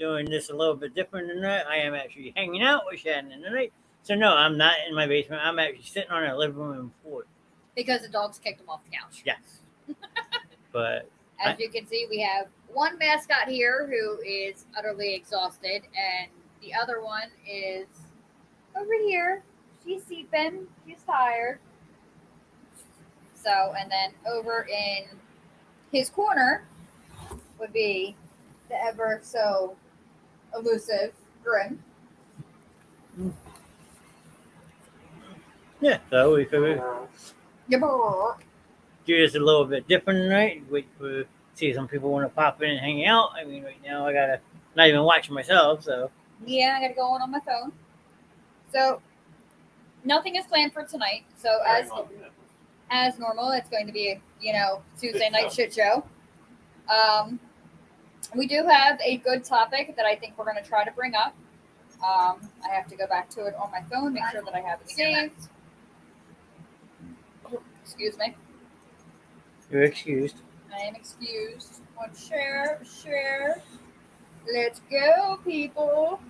doing this a little bit different tonight. I am actually hanging out with Shannon tonight. So no, I'm not in my basement. I'm actually sitting on our living room floor. Because the dogs kicked him off the couch. Yes. But as you can see, we have one mascot here who is utterly exhausted, and the other one is over here. She's sleeping. She's tired. So, and then over in his corner would be the ever so elusive Grim. Yeah, so we could do this a little bit different tonight. Wait for see if some people want to pop in and hang out. I mean, right now I gotta not even watching myself, so yeah, I gotta go on my phone. So nothing is planned for tonight. So as normal, it's going to be Tuesday night shit show. We do have a good topic that I think we're going to try to bring up. I have to go back to it on my phone, make sure that I have it saved. Excuse me. You're excused. I am excused. Want to share. Let's go, people.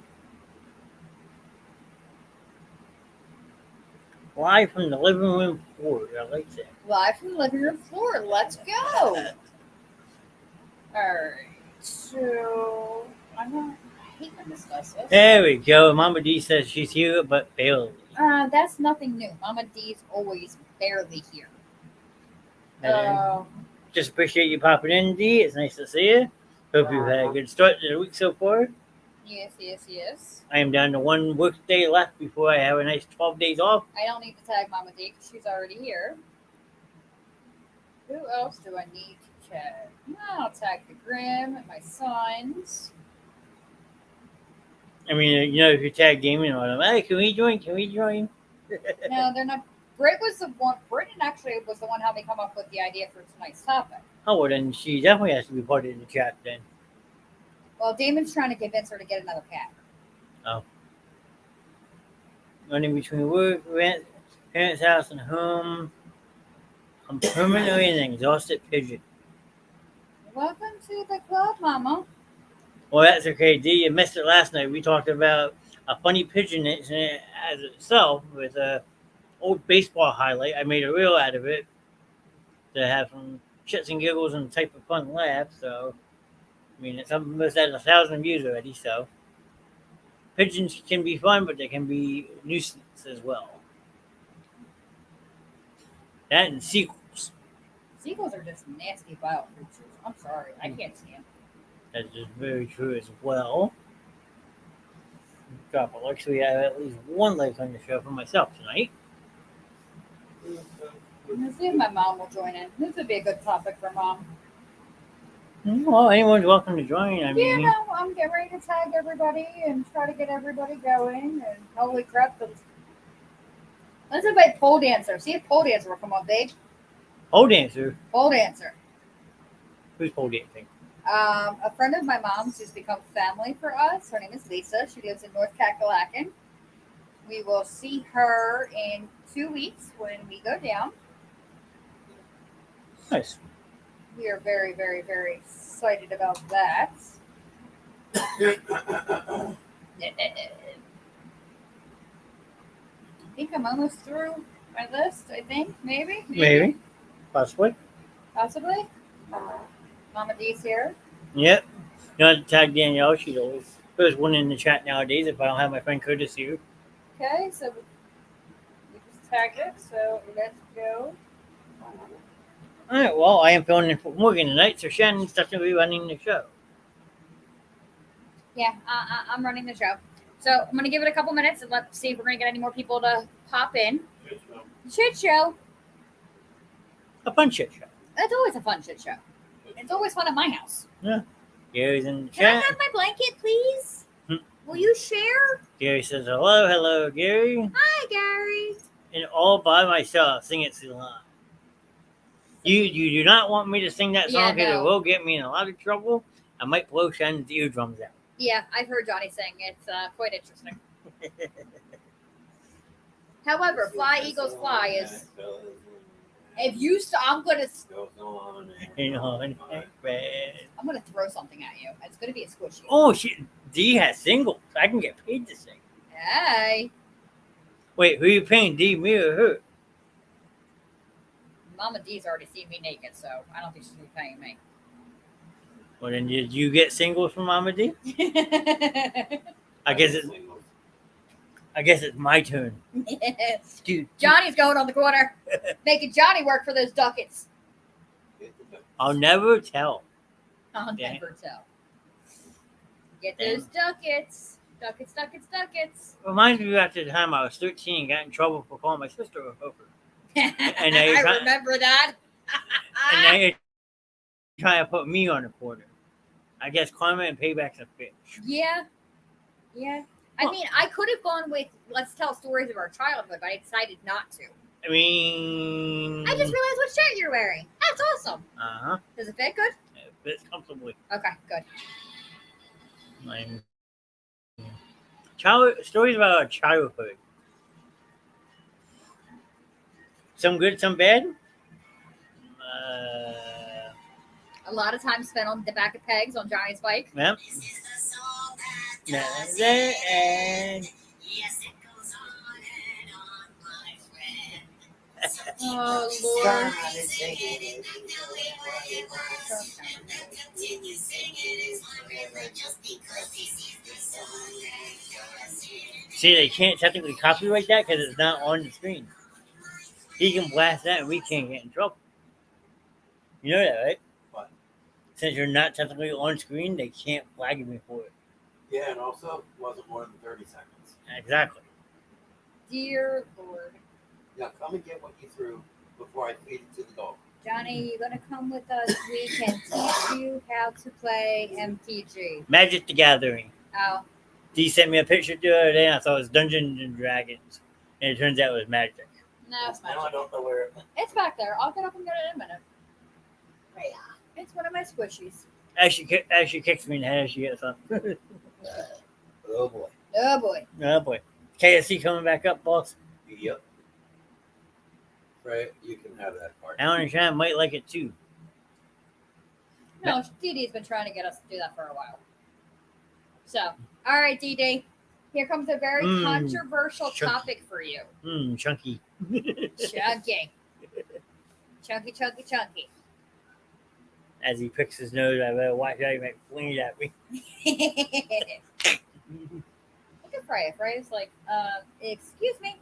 Live from the living room floor. I like that. Live from the living room floor. Let's go. Alright. So, I hate to discuss this. There we go. Mama D says she's here, but barely. That's nothing new. Mama D's always barely here. Just appreciate you popping in, D. It's nice to see you. Hope you've had a good start to the week so far. Yes. I am down to one work day left before I have a nice 12 days off. I don't need to tag Mama D because she's already here. Who else do I need to tag? I'll tag the Grim and my sons. I mean, if you tag gaming on them, hey, can we join? No, they're not. Brittany actually was the one helping me come up with the idea for tonight's topic. Oh, well, then she definitely has to be part of the chat then. Well, Damon's trying to convince her to get another cat. Oh. Running between work, rent, parents' house, and home. I'm permanently an exhausted pigeon. Welcome to the club, Mama. Well, that's okay, D. You missed it last night. We talked about a funny pigeon incident as itself with a old baseball highlight. I made a reel out of it to have some shits and giggles and type of fun laugh. So, I mean, it's almost at 1,000 views already. So, pigeons can be fun, but they can be nuisance as well. That and sequels. Seagulls are just nasty wild creatures. I'm sorry, I can't stand them. That's just very true as well. Drop a like, so we have at least one like on the show for myself tonight. Let's see if my mom will join in. This would be a good topic for Mom. Well, anyone's welcome to join. I mean, I'm getting ready to tag everybody and try to get everybody going. And holy crap, let's invite Pole Dancer. See if Pole Dancer will come on, babe. Pole Dancer? Pole Dancer. Who's pole dancing? A friend of my mom's who's become family for us. Her name is Lisa. She lives in North Kakalaki. We will see her in 2 weeks when we go down. Nice. We are very, very, very excited about that. I think I'm almost through my list. I think maybe, possibly. Mama D's here. Yep. You know, tag Danielle. She's always there's one in the chat nowadays. If I don't have my friend Curtis here. Okay, so we just tagged it. So let's go. All right. Well, I am filling in for Morgan tonight, so Shannon's definitely running the show. Yeah, I'm running the show. So I'm going to give it a couple minutes and let's see if we're going to get any more people to pop in. Shit show. A fun shit show. It's always a fun shit show. It's always fun at my house. Yeah. Gary's in the chat. Can I have my blanket, please? Will you share? Gary says hello, Gary. Hi, Gary. And all by myself, sing it to the line. You do not want me to sing that song because it will get me in a lot of trouble. I might blow Shannon's eardrums out. Yeah, I've heard Johnny sing. It's quite interesting. However, Fly Eagles Fly is... If you I'm gonna throw something at you. It's gonna be a squishy. Oh, D has singles. I can get paid to sing. Hey, Wait, who are you paying? D, me, or her? Mama D's already seen me naked, so I don't think she's gonna be paying me. Well, then did you get singles from Mama D? I guess it's my turn. Dude, Johnny's going on the corner, making Johnny work for those ducats. I'll never tell. I'll Yeah. never tell. Get those ducats. Ducats. Reminds me after the time I was 13 and got in trouble for calling my sister a hooker. And I remember that. And now you're trying to put me on the corner. I guess karma and payback's a bitch. Yeah. I mean, I could have gone with let's tell stories of our childhood, but I decided not to. I mean... I just realized what shirt you're wearing. That's awesome. Uh-huh. Does it fit good? It fits comfortably. Okay, good. Stories about our childhood. Some good, some bad. A lot of time spent on the back of pegs on Johnny's bike. Yep. And Oh, Lord. see, they can't technically copyright that because it's not on the screen. He can blast that and we can't get in trouble. You know that, right? What? Since you're not technically on screen, they can't flag me for it. Yeah, and also it wasn't more than 30 seconds. Exactly. Dear Lord. Now come and get what you threw before I feed it to the dog. Johnny, you're going to come with us. We can teach you how to play MTG. Magic the Gathering. Oh, Dee sent me a picture the other day and I thought it was Dungeons and Dragons. And it turns out it was Magic. no, it's Now I not. don't know where it It's back there. I'll get up and get it in a minute. It's one of my squishies. Actually kicks me in the head as she gets up. Oh boy. Oh, boy. Oh boy. KSC coming back up, boss. Yep. Right, you can have that part. Alan and Shannon might like it too. No, Dee Dee's been trying to get us to do that for a while. So, all right, Dee Dee. Here comes a very controversial chunky. topic for you. Chunky. Chunky. Chunky. As he picks his nose, I better watch out, he might fling it at me. Look at Freya. Freya's like, excuse me.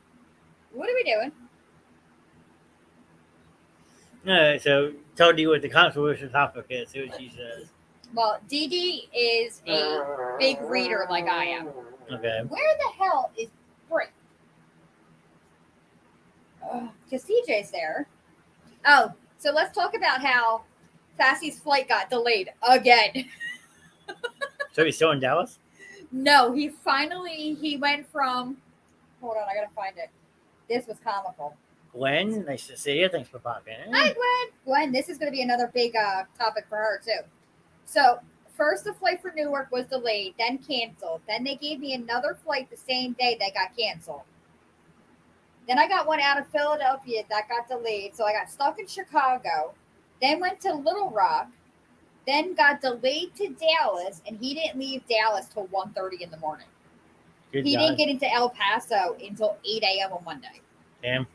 What are we doing? Alright, so tell Dee what the controversial topic is. See what she says. Well, Dee Dee is a big reader like I am. Okay. Where the hell is Brit? Because CJ's there. Oh, so let's talk about how Fassy's flight got delayed again. So he's still in Dallas? No, he went from, hold on, I gotta find it. This was comical. Gwen, nice to see you. Thanks for popping in. Hi, Gwen. Gwen, this is going to be another big topic for her, too. So, first the flight for Newark was delayed, then canceled. Then they gave me another flight the same day that got canceled. Then I got one out of Philadelphia that got delayed, so I got stuck in Chicago. Then went to Little Rock. Then got delayed to Dallas, and he didn't leave Dallas till 1:30 in the morning. Good He guy. didn't get into El Paso until 8 a.m. on Monday. Damn.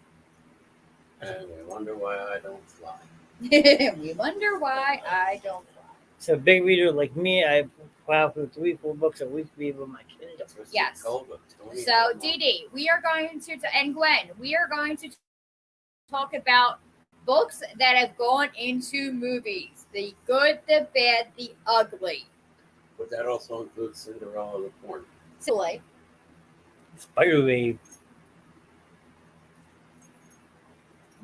And we wonder why I don't fly. We wonder why I don't fly. So big reader like me, I plow through 3-4 books a week to be able to my Kindle. Yes. Cold with Tony So, Romo. Dee Dee, we are going to, and Gwen, we are going to talk about books that have gone into movies. The good, the bad, the ugly. But that also includes Cinderella the porn. Silly. Spiderwave.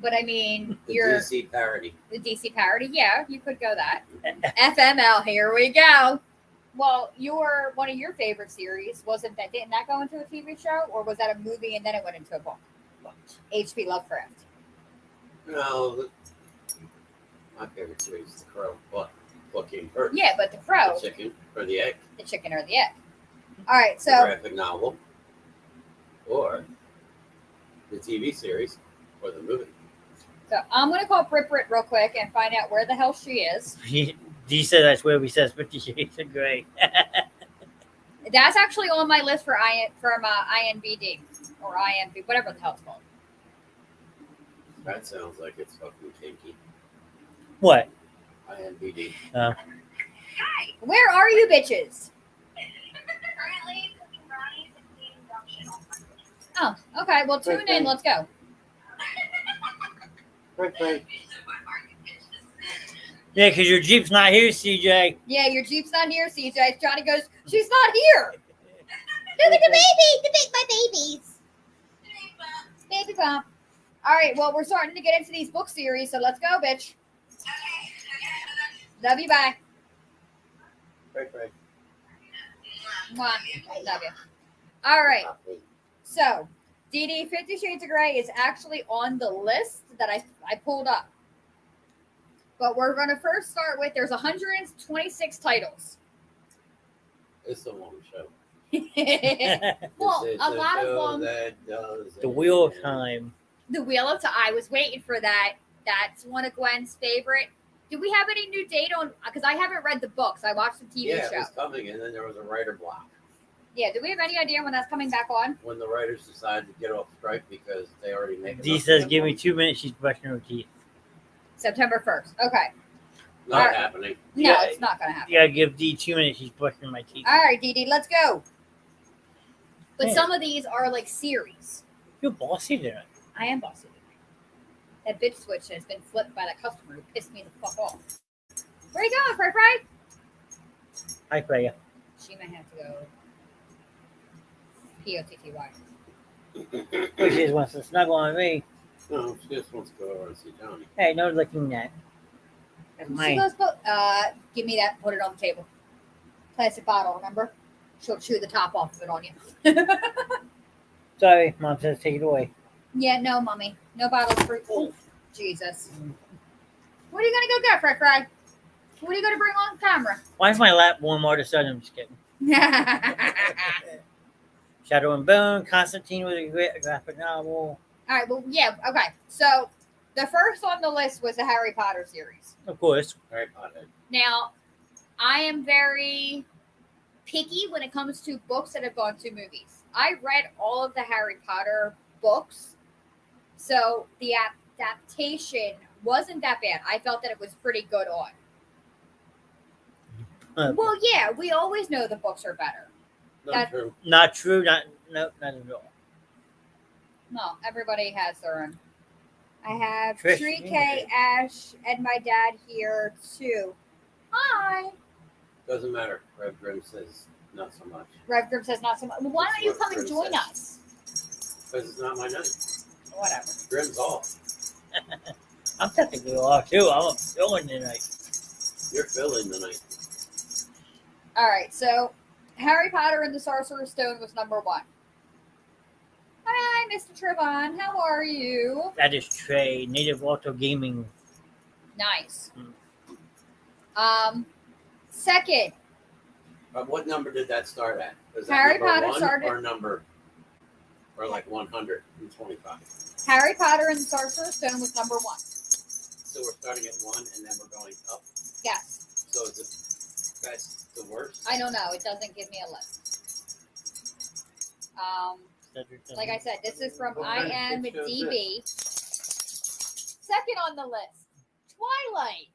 But I mean, The you're DC parody. the DC parody. Yeah, you could go that. FML, here we go. Well, one of your favorite series didn't that go into a TV show, or was that a movie and then it went into a book? H.P. Lovecraft. No, my favorite series is The Crow. What came first? Yeah, but the Crow, The chicken or the egg? the chicken or the egg. All right, The so graphic novel, or the TV series, or the movie. I'm gonna call Brit real quick and find out where the hell she is. Dee said that's where we says 50 Shades of Grey. That's actually on my list for INBD or INB, whatever the hell it's called. That sounds like it's fucking kinky. What? INBD. Uh, Where are you bitches? Currently cooking brownies and cleaning dog shit. Oh, okay. Well, tune in. Let's go. Right. yeah, because your Jeep's not here, CJ. Yeah, your Jeep's not here, CJ. Johnny goes, she's not here. Look at the baby. My babies. Baby bump. All right. Well, we're starting to get into these book series, so let's go, bitch. Love you. Bye. Right. Mwah. Love you. All right. So, DD 50 Shades of Grey is actually on the list that I pulled up. But we're going to first start with there's 126 titles. It's a long show. Well, It's a lot show of them. that does The Wheel of Time. The Wheel of Time. I was waiting for that. That's one of Gwen's favorite. Do we have any new date on? Because I haven't read the books. I watched the TV Yeah, show. it was coming, and then there was a writer block. Yeah. Do we have any idea when that's coming back on? When the writers decided to get off strike because they already make Dee enough says, money. give me 2 minutes. She's brushing her teeth. September 1st. Okay. Not Alright. happening. No, Yeah. it's not going to happen. You gotta give Dee 2 minutes. She's brushing my teeth. All right, Dee Dee, let's go. But Yeah. some of these are like series. You're bossy tonight. I am bossy tonight. That bitch switch has been flipped by that customer who pissed me the fuck off. Where you going, Fry Fry? Hi, Freya. She might have to go. P-O-T-T-Y. She just wants to snuggle on me. No, she just wants to go over and see Johnny. Hey, no looking at. That's She mine. goes, give me that, put it on the table. Plastic bottle, remember? She'll chew the top off of it on you. Sorry, Mom says take it away. Yeah, no, mommy. No bottles for. Oh, Jesus. What are you going to go get, Fry Fry? What are you going to bring on camera? Why is my lap warm all of a sudden? I'm just kidding. Shadow and Bone, Constantine was a great graphic novel. All right, well, yeah, okay. So the first on the list was the Harry Potter series. Of course. Harry Potter. Now, I am very picky when it comes to books that have gone to movies. I read all of the Harry Potter books, so the adaptation wasn't that bad. I felt that it was pretty good on. Well, yeah, we always know the books are better. Not true. Not true. Not at all. No, everybody has their own. I have Trish, Tree you K, Ash, and my dad here too. Hi. Doesn't matter. Rev Grimm says not so much. Rev Grim says not so much. Well, why don't you That's come what and Grim join us? Because it's not my night. Whatever. Grimm's off. I'm technically off too. I'm filming tonight. You're filling the night. All right, so Harry Potter and the Sorcerer's Stone was number 1. Hi, Mr. Trevon. How are you? That is Trey, Native Auto Gaming. Nice. Second, What number did that start at? Was that Harry number Potter one started- or like 125? Harry Potter and the Sorcerer's Stone was number 1. So we're starting at 1 and then we're going up. Yes. So is the best the worst? I don't know. It doesn't give me a list. Like I said, this is from What kind of shit show is IMDb. Second on the list, Twilight.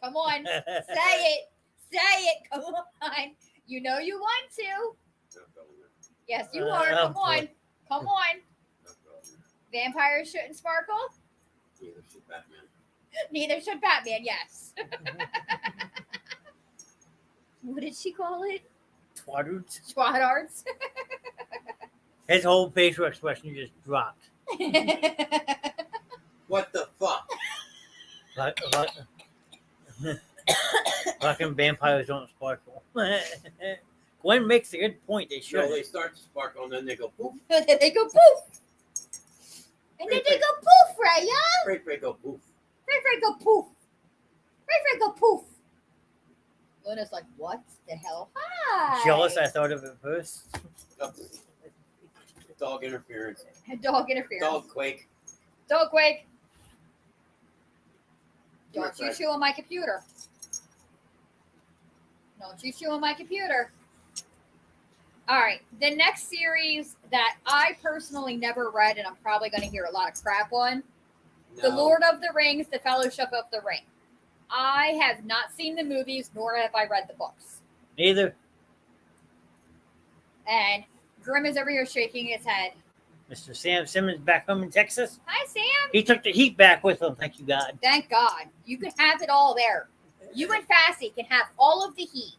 Come on, say it. Say it. Come on. You know you want to. Not going there. Yes, you are. Come on. Come on. Not going there. Vampires shouldn't sparkle. Neither should Batman. Neither should Batman. Yes. What did she call it? Twaddles. Squad arts. His whole facial expression just dropped. What the fuck? Fucking vampires don't sparkle. Gwen makes a good point. They should. No, they start to sparkle and then they go poof. And then they go poof. And then they go poof, Freya. Break, go poof. Ray go poof. Ray go poof. Luna's like, what the hell? Hi. Jealous, I thought of it first. Dog interference. Dog interference. Dog quake. Dog quake. Don't Right, you right. chew on my computer. Don't you chew on my computer. All right. The next series that I personally never read, and I'm probably going to hear a lot of crap on, The No. Lord of the Rings, The Fellowship of the Ring. I have not seen the movies, nor have I read the books. Neither. And Grim is over here shaking his head. Mr. Sam Simmons back home in Texas. Hi, Sam. He took the heat back with him. Thank you, God. Thank God. You can have it all there. You and Fassy can have all of the heat.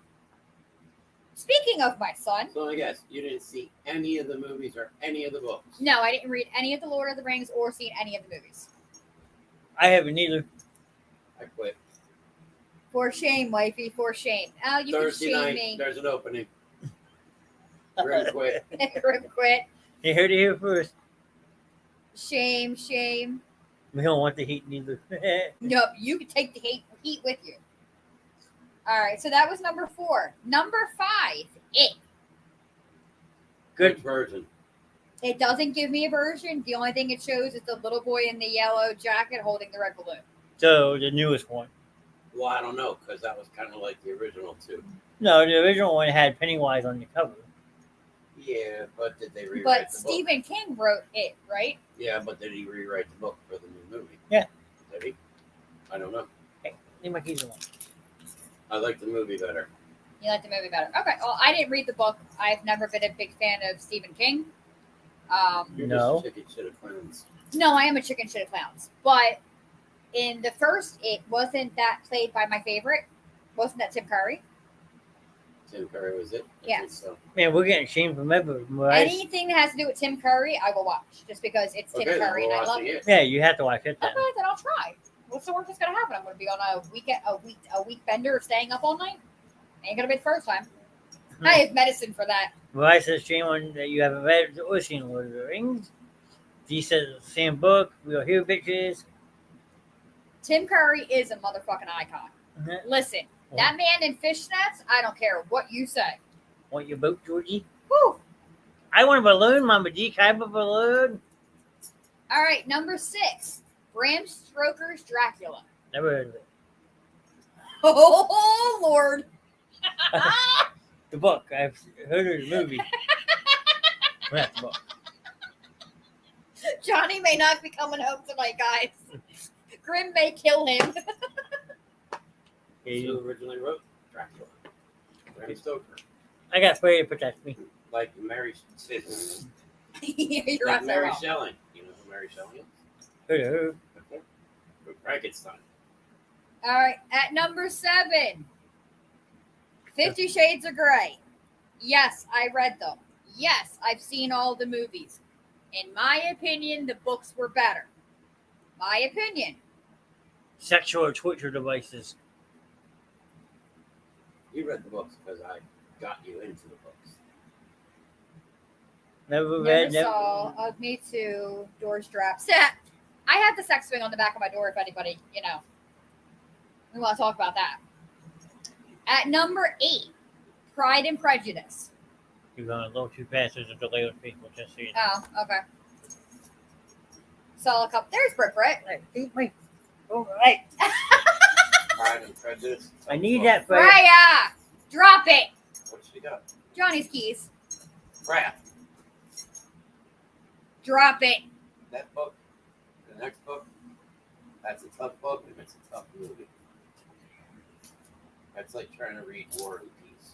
Speaking of my son, So I guess you didn't see any of the movies or any of the books. no, I didn't read any of The Lord of the Rings or seen any of the movies. I haven't either. I quit. For shame, wifey, for shame. Oh, you Thursday can shame night, me. there's an opening. Grim quit. Grim quit. You heard it here first. Shame, shame. We don't want the heat neither. Nope, you can take the heat with you. All right, so that was number 4. Number 5, It. Good. Which version? It doesn't give me a version. The only thing it shows is the little boy in the yellow jacket holding the red balloon. So the newest one. Well, I don't know, because that was kind of like the original too. No, the original one had Pennywise on the cover. Yeah, but did they rewrite But the Stephen book? King wrote it, right? Yeah, but did he rewrite the book for the new movie? Yeah. Did he? I don't know. Leave my keys alone. I like the movie better. You like the movie better. Okay, well, I didn't read the book. I've never been a big fan of Stephen King. You're No. just chicken shit of clowns. No, I am a chicken shit of clowns. But in the first, it wasn't that played by my favorite. Wasn't that Tim Curry? Tim Curry was it? I Yes. think so. Man, we're getting shamed from everywhere. Right? Anything that has to do with Tim Curry, I will watch. Just because it's Tim Okay, then Curry we're and I love watching it. it. Yeah, you have to watch it then. Okay, then I'll try. What's the worst that's gonna happen? I'm gonna be on a week bender of staying up all night. Ain't gonna be the first time. I have medicine for that. Well, I says shame on that you haven't read or seen Lord of the Rings. He says the same book. We'll hear bitches. Tim Curry is a motherfucking icon. Mhm. Listen, that man in fishnets, I don't care what you say. Want your boat, Georgie? Whew. I want a balloon, Mama G. Can I have a balloon? All right, number 6, Bram Stoker's Dracula. Never heard of it. Oh, Lord. The book. I've heard of the movie. Well, not the book. Johnny may not be coming home tonight, guys. Grim may kill him. Yeah, Who originally wrote Dracula? Bram Stoker. I got Freddy to protect me. Like Mary You're like right, Mary Sarah. Shelley. You know who Mary Shelley is? Heard of her. Okay. With Frankenstein. All right, at number 7, 50 Shades of Grey. Yes, I read them. Yes, I've seen all the movies. In my opinion, the books were better. My opinion. Sexual torture devices. You read the books because I got you into the books. Never Never read. Never. saw. Me too. Door straps. I had the sex swing on the back of my door if anybody, we want to talk about that. At number 8, Pride and Prejudice. You're going a little too fast. There's a delay with people. Just so you know. Oh, okay. Saw a couple. There's Brit. Hey, wait. All right. Pride and Prejudice. I need that for Freya! Drop it! What she got? Johnny's keys. Crap. Drop it. That book, the next book, that's a tough book and it's a tough movie. That's like trying to read War and Peace.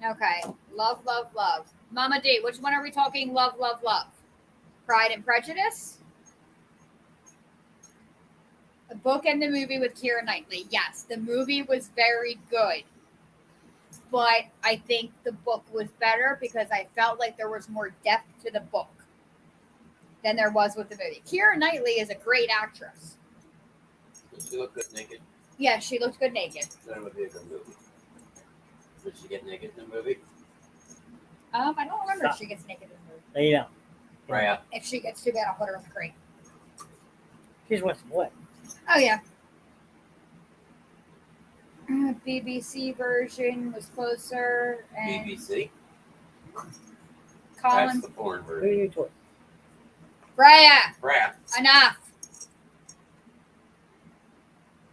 Okay. Love, love, love. Mama D, which one are we talking? Love, love, love. Pride and Prejudice? The book and the movie with Keira Knightley. Yes, the movie was very good. But I think the book was better because I felt like there was more depth to the book than there was with the movie. Keira Knightley is a great actress. Does she look good naked? Yeah, she looked good naked. That would be a good movie. Did she get naked in the movie? I don't remember if Stop. she gets naked in the movie. Lay down. Freya. If she gets too bad, I'll put her in the crate. She's what's what? Oh, yeah. BBC version was closer. And BBC. Colin. That's the porn Who are version. you talking? Freya, Freya. enough.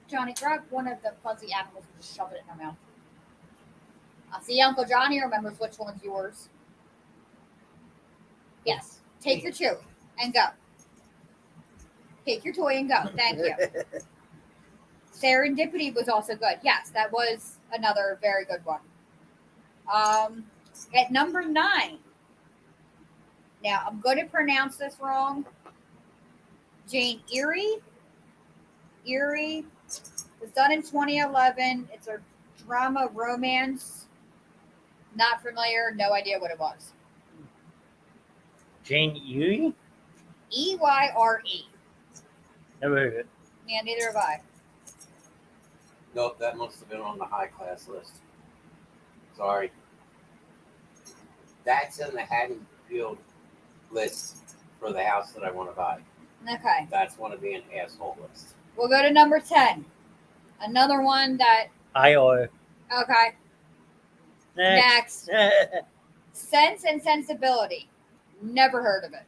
Johnny, grab one of the fuzzy animals and just shove it in her mouth. I see Uncle Johnny remembers which one's yours. Yes. Take your chew and go. Take your toy and go. Thank you. Serendipity was also good. Yes, that was another very good one. At number 9. Now, I'm going to pronounce this wrong. Jane Eyre. Eyre was done in 2011. It's a drama romance. Not familiar. No idea what it was. Jane Eyre? Eyre. Never heard of it. Yeah, neither have I. Nope, that must have been on the high class list. Sorry. That's in the Haddonfield list for the house that I want to buy. Okay. That's one of the asshole list. We'll go to number 10. Another one that, IR. okay. Next. Next. Sense and Sensibility. Never heard of it.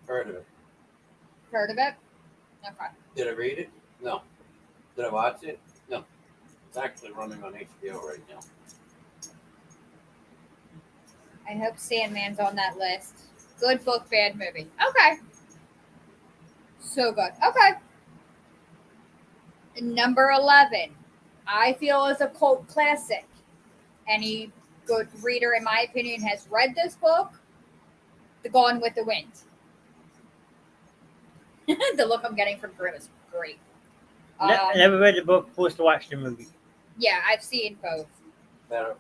Heard of it. Heard of it? Okay. Did I read it? No. Did I watch it? No. It's actually running on HBO right now. I hope Sandman's on that list. Good book, bad movie. Okay. So good. Okay. Number 11. I feel is a cult classic. Any good reader, in my opinion, has read this book. The Gone with the Wind. The look I'm getting from Grim is great. Never read the book, forced to watch the movie. Yeah, I've seen both. Better.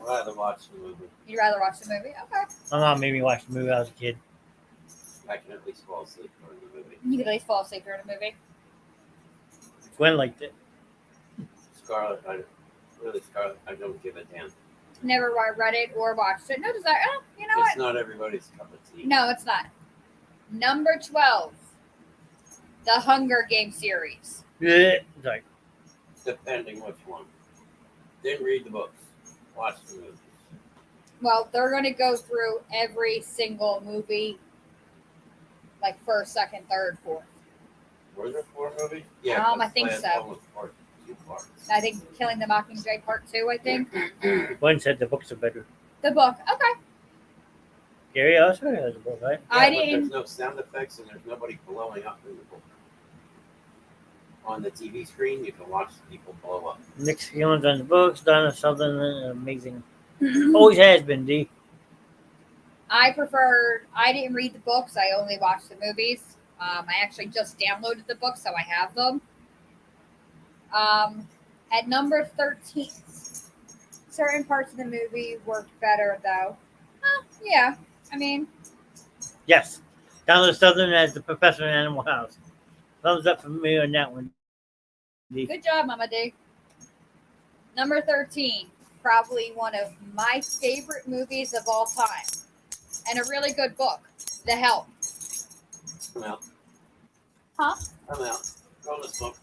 I'd rather watch the movie. You'd rather watch the movie? Okay. My mom made me watch the movie when I was a kid. I can at least fall asleep during the movie. You could at least fall asleep during a movie. Gwen liked it. Scarlet, I don't give a damn. Never read it or watched it. No desire. Oh, you know It's what? not everybody's cup of tea. No, it's not. Number 12. The Hunger Games series. Yeah. Sorry. Depending which one. Didn't read the books. Watch the movies. Well, they're going to go through every single movie, like first, second, third, fourth. Were there 4 movies? I think last so. one was part 2 parts. I think Killing the Mockingjay Part 2, I think. Gwen said the books are better. The book. Okay. Gary also has a book, right? I But didn't. there's no sound effects and there's nobody blowing up in the book. On the TV screen, you can watch people blow up. Mixed feelings on the books. Donna Sutherland, amazing. Always has been, D. I didn't read the books. I only watched the movies. I actually just downloaded the books, so I have them. At number 13, certain parts of the movie worked better, though. Yeah. I mean, Yes. Donna Sutherland as the professor in Animal House. Thumbs up for me on that one. D. good job, Mama D. Number 13, probably one of my favorite movies of all time. And a really good book, The Help. I'm out. Huh? I'm out. Go this book.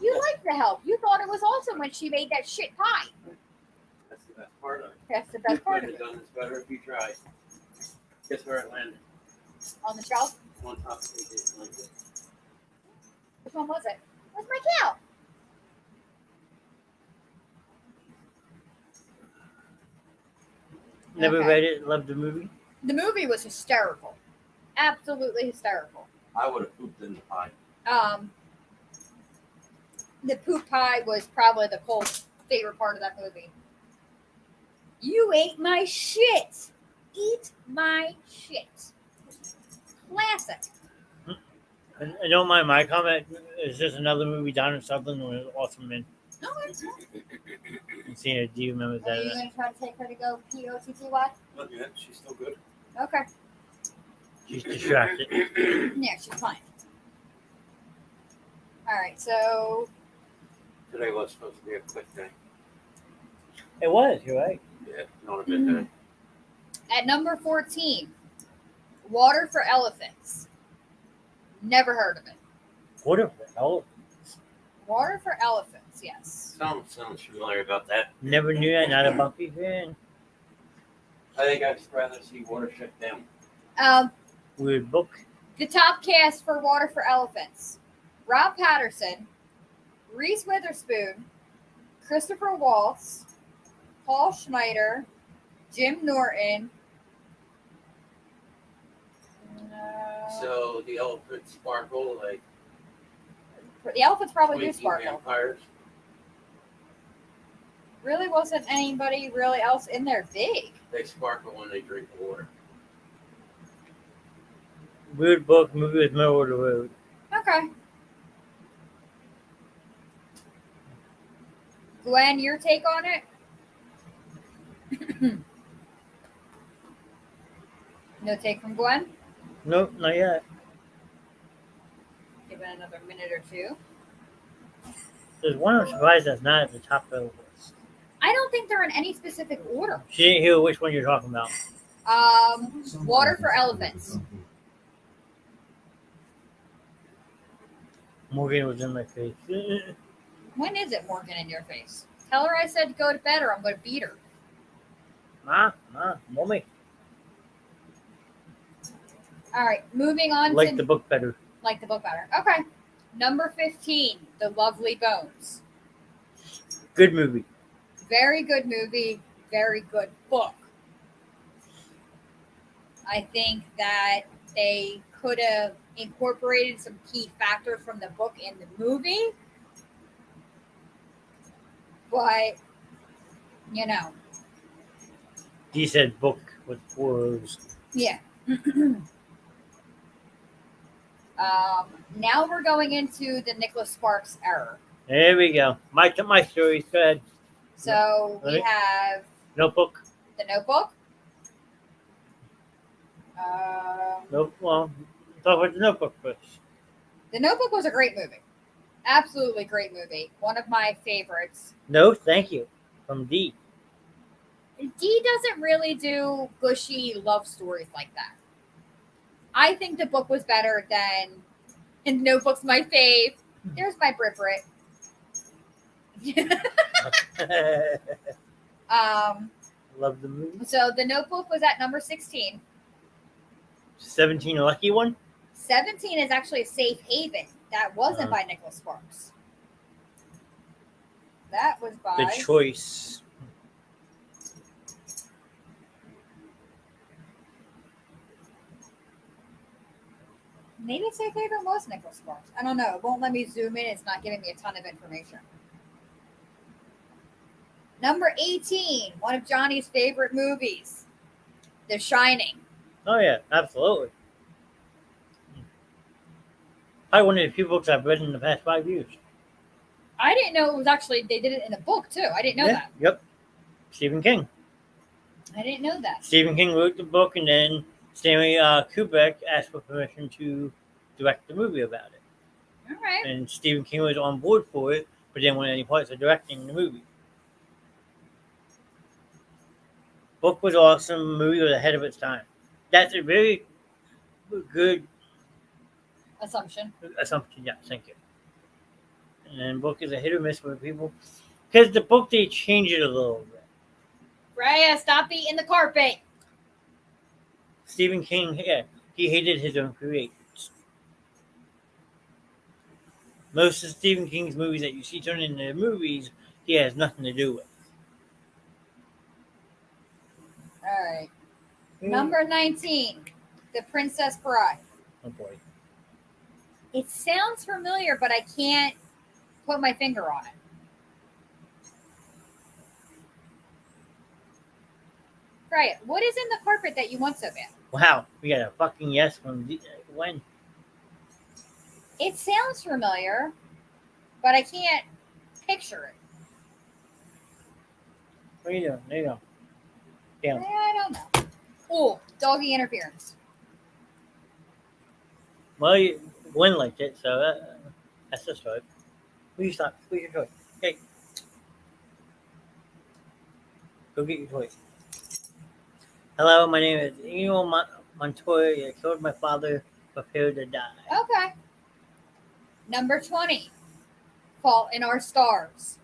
You liked The Help. You thought it was awesome when she made that shit pie. That's the best part of it. That's the best part Could of have it. done this better if you tried. Guess where it landed? On the shelf? On top of it. Like it. Which one was it? Where's my cow? Never Okay. read it. Loved the movie. The movie was hysterical. Absolutely hysterical. I would have pooped in the pie. The poop pie was probably the Cole's favorite part of that movie. You ate my shit. Eat my shit. Classic. I don't mind my comment. It's just another movie Donna Sutherland was awesome in. Okay. Seeing it. Do you remember Are you that? going to try to take her to go POTTY? Not yet. She's still good. Okay. She's distracted. Yeah, she's fine. All right, so Today was supposed to be a quick day. It was. You're right. Yeah, not a good day. at number 14, Water for Elephants. Never heard of it. What the hell? Water for Elephants, yes. Sounds familiar about that. Never knew that. Not a Buffy fan. I think I'd rather see water shut down. Weird book. The top cast for Water for Elephants: Rob Patterson, Reese Witherspoon, Christopher Waltz, Paul Schneider, Jim Norton. So the elephant sparkle like The elephants probably do Twinkie sparkle. vampires. Really wasn't anybody really else in there big. They sparkle when they drink water. Weird book, movie with middle of the road. Okay. Glenn, your take on it? No take from Glenn? Nope, not yet. Give it another minute or two. There's one I'm surprised that's not at the top of the list. I don't think they're in any specific order. She didn't hear which one you're talking about. Water for Elephants. Morgan was in my face. When is it, Morgan, in your face? Tell her I said go to bed or I'm going to beat her. Mommy. All right, moving on Like to the book better. like the book better. Okay. Number 15, The Lovely Bones. Good movie. Very good movie, very good book. I think that they could have incorporated some key factors from the book in the movie. But, you know, He said book with 4 O's. yeah. Now we're going into the Nicholas Sparks era. There we go. My story said So we Right. have Notebook. The Notebook. Nope. Well, talk about the Notebook first. The Notebook was a great movie. Absolutely great movie. One of my favorites. No, thank you. From D. Dee doesn't really do gushy love stories like that. I think the book was better than, and Notebook's my fave. There's my Brit. Love the movie. So the Notebook was at number 16. 17, a lucky one. 17 is actually a Safe Haven. That wasn't by Nicholas Sparks. That was by The choice. maybe Safe Haven was Nicholas Sparks. I don't know. It won't let me zoom in. It's not giving me a ton of information. Number 18, one of Johnny's favorite movies, The Shining. Oh yeah, absolutely. Probably one of the few books I've read in the past 5 years. I didn't know it was actually, they did it in a book too. I didn't know that. Yep. Stephen King. I didn't know that. Stephen King wrote the book, and then Stanley Kubrick asked for permission to direct the movie about it. All right. And Stephen King was on board for it, but didn't want any parts of directing the movie. Book was awesome. Movie was ahead of its time. That's a very good Assumption. assumption. Yeah, thank you. And then book is a hit or miss with people. Because the book, they change it a little bit. Raya, stop eating the carpet. Stephen King, yeah, he hated his own creators. Most of Stephen King's movies that you see turned into movies, he has nothing to do with. All right. Number 19, The Princess Bride. Oh boy. It sounds familiar, but I can't put my finger on it. Raya, what is in the carpet that you want so bad? Wow, we got a fucking yes from when? It sounds familiar, but I can't picture it. What are you doing? There you go. Damn. I don't know. Oh, doggy interference. Well, Gwen liked it, so that's the start. Will you stop? Where's your toy? Hey. Go get your toy. Hello, my name is Eno Montoya. I killed my father, prepared to die. Okay. Number 20, Fault in Our Stars.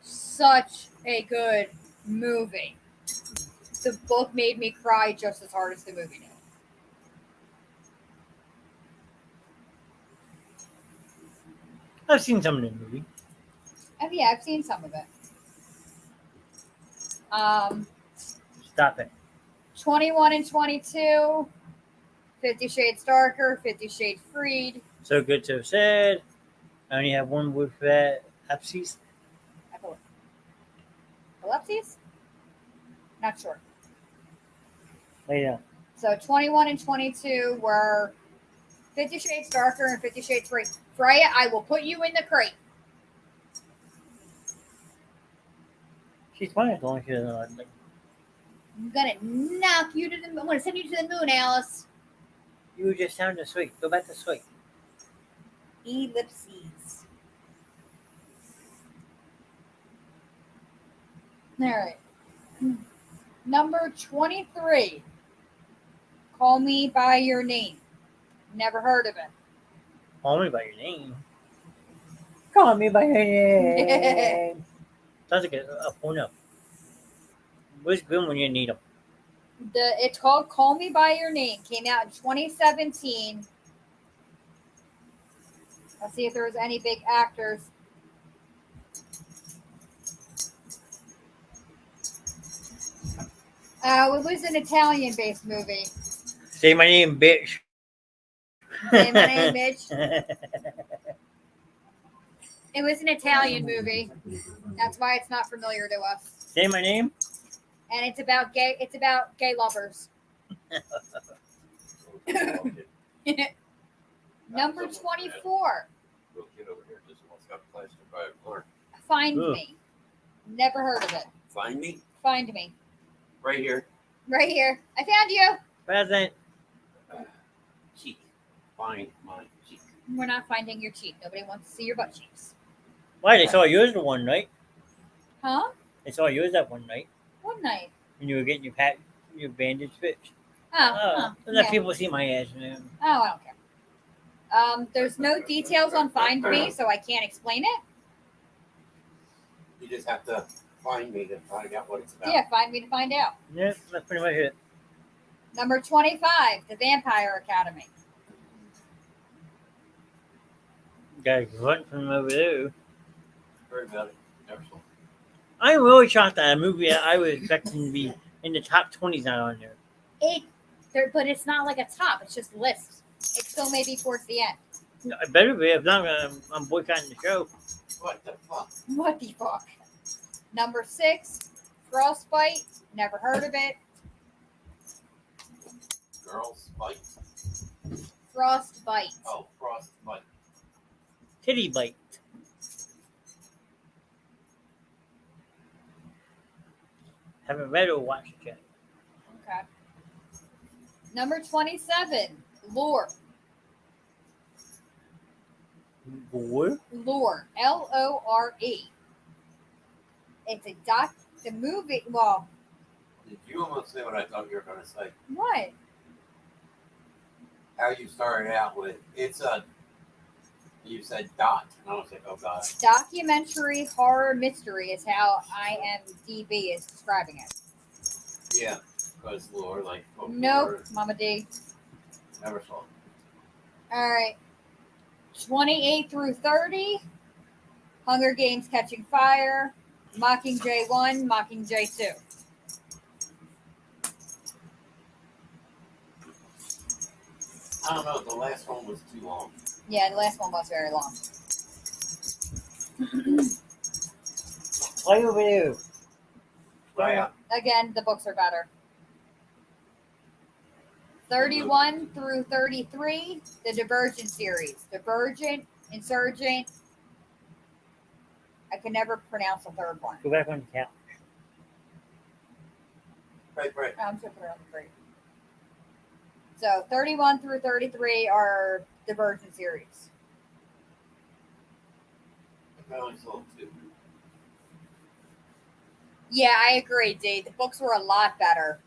Such a good movie. The book made me cry just as hard as the movie did. I've seen some of the movie. Oh, yeah, I've seen some of it. Stop it. 21 and 22. 50 Shades Darker. 50 Shades Freed. So good to have said. I only have one with abscess. Ellipses? Not sure. Lay down. So 21 and 22 were 50 Shades Darker and 50 Shades Freed. Freya, I will put you in the crate. She's fine as long as she doesn't like. I'm gonna knock you to the moon. I'm gonna send you to the moon, Alice. You just sounded sweet. Go back to sweet. Ellipses. All right. Number 23. Call Me by Your Name. Never heard of it. Call me by your name. Call me by your name. Sounds like a porno. Where's good when you need them? It's called Call Me by Your Name. Came out in 2017. Let's see if there was any big actors. It was an Italian-based movie. Say my name, bitch. Say my name, bitch. It was an Italian movie. That's why it's not familiar to us. Say my name. And it's about gay. It's about gay lovers. Number 24. Little kid over here just almost got plastered by a car. Find Ugh. Me. Never heard of it. Find me Find Me. right here. Right here. I found you. Present. Cheek. Find my cheek. We're not finding your cheek. Nobody wants to see your butt cheeks. Why? They saw yours the one night. Huh? They saw yours that one night One night. when you were getting your bandage fixed. Oh. Let Yeah. people see my ass, man. Oh, I don't care. There's no details on Find Me, so I can't explain it. You just have to find me to find out what it's about. Yeah, Find Me to find out. Yeah, that's pretty much it. Number 25, The Vampire Academy. Got a grunt from over there. Heard about it. Never saw it. I'm really shocked that a movie that I was expecting to be in the top 20 is not on there. But it's not like a top. It's just lists. It's still maybe towards the end. It better be. If not, I'm boycotting the show. What the fuck? What the fuck? Number 6, Frostbite. Never heard of it. Girls fight. Frostbite. Oh, frostbite. Titty bite. Haven't read or watched it yet. Okay. Number 27, Lore. Boy. Lore. Lore. It's a doc. The movie. Well, Did you almost say what I thought you were going to say? what? How you started out with, it's a, you said dot. And I was like, oh God. Documentary horror mystery is how IMDb is describing it. Yeah. Because lore, like, folklore, Nope, Mama D. never saw it. All right. 28 through 30. Hunger Games Catching Fire. Mockingjay 1, Mockingjay 2. I don't know. The last one was too long. Yeah, the last one was very long. Why over there? Right. Again, the books are better. 31 through 33, the Divergent series. Divergent, Insurgent. I can never pronounce the third one. Go back on the couch. Right. I'm tripping around the grade. So 31 through 33 are Divergent series. I only saw two. Yeah, I agree, Dave. The books were a lot better.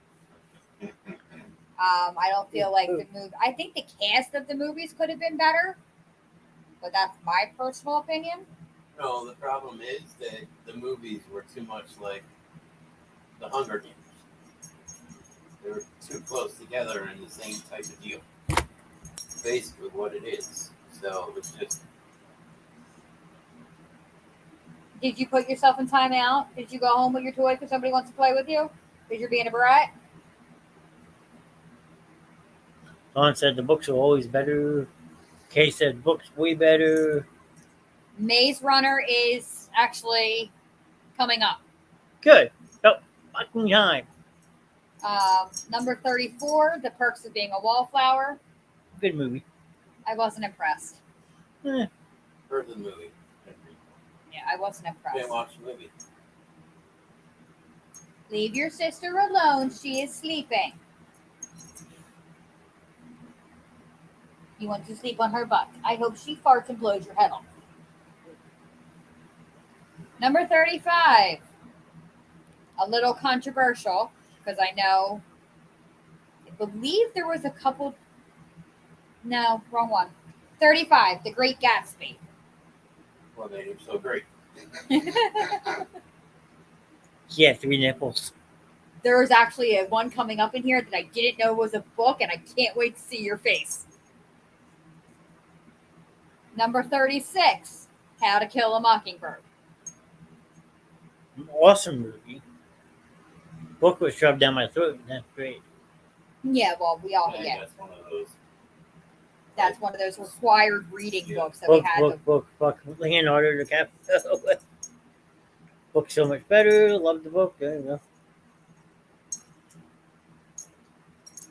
I don't feel like the movie. I think the cast of the movies could have been better, but that's my personal opinion. No, the problem is that the movies were too much like the Hunger Games. They were too close together and the same type of deal. Basically what it is. So it's just Did you put yourself in timeout? Did you go home with your toy because somebody wants to play with you? Because you're being a brat? Dawn said the books are always better. Kay said books way better. Maze Runner is actually coming up. Good. Oh, fucking time. Number 34, The Perks of Being a Wallflower. Good movie. I wasn't impressed. Eh, Heard the movie. Yeah, I wasn't impressed. Didn't watch the movie. Leave your sister alone. She is sleeping. You want to sleep on her butt. I hope she farts and blows your head off. Number 35. A little controversial because I believe there was a couple. No, wrong one. 35. The Great Gatsby. What made him so great? yeah, 3 nipples. There's actually a one coming up in here that I didn't know was a book, and I can't wait to see your face. Number 36, How to Kill a Mockingbird. Awesome movie. Book was shoved down my throat. That's great. Yeah, well, we all Yeah, that's one of those. That's one of those required reading books that we had. Book. Leonardo DiCaprio. Book's so much better. Love the book. There you go.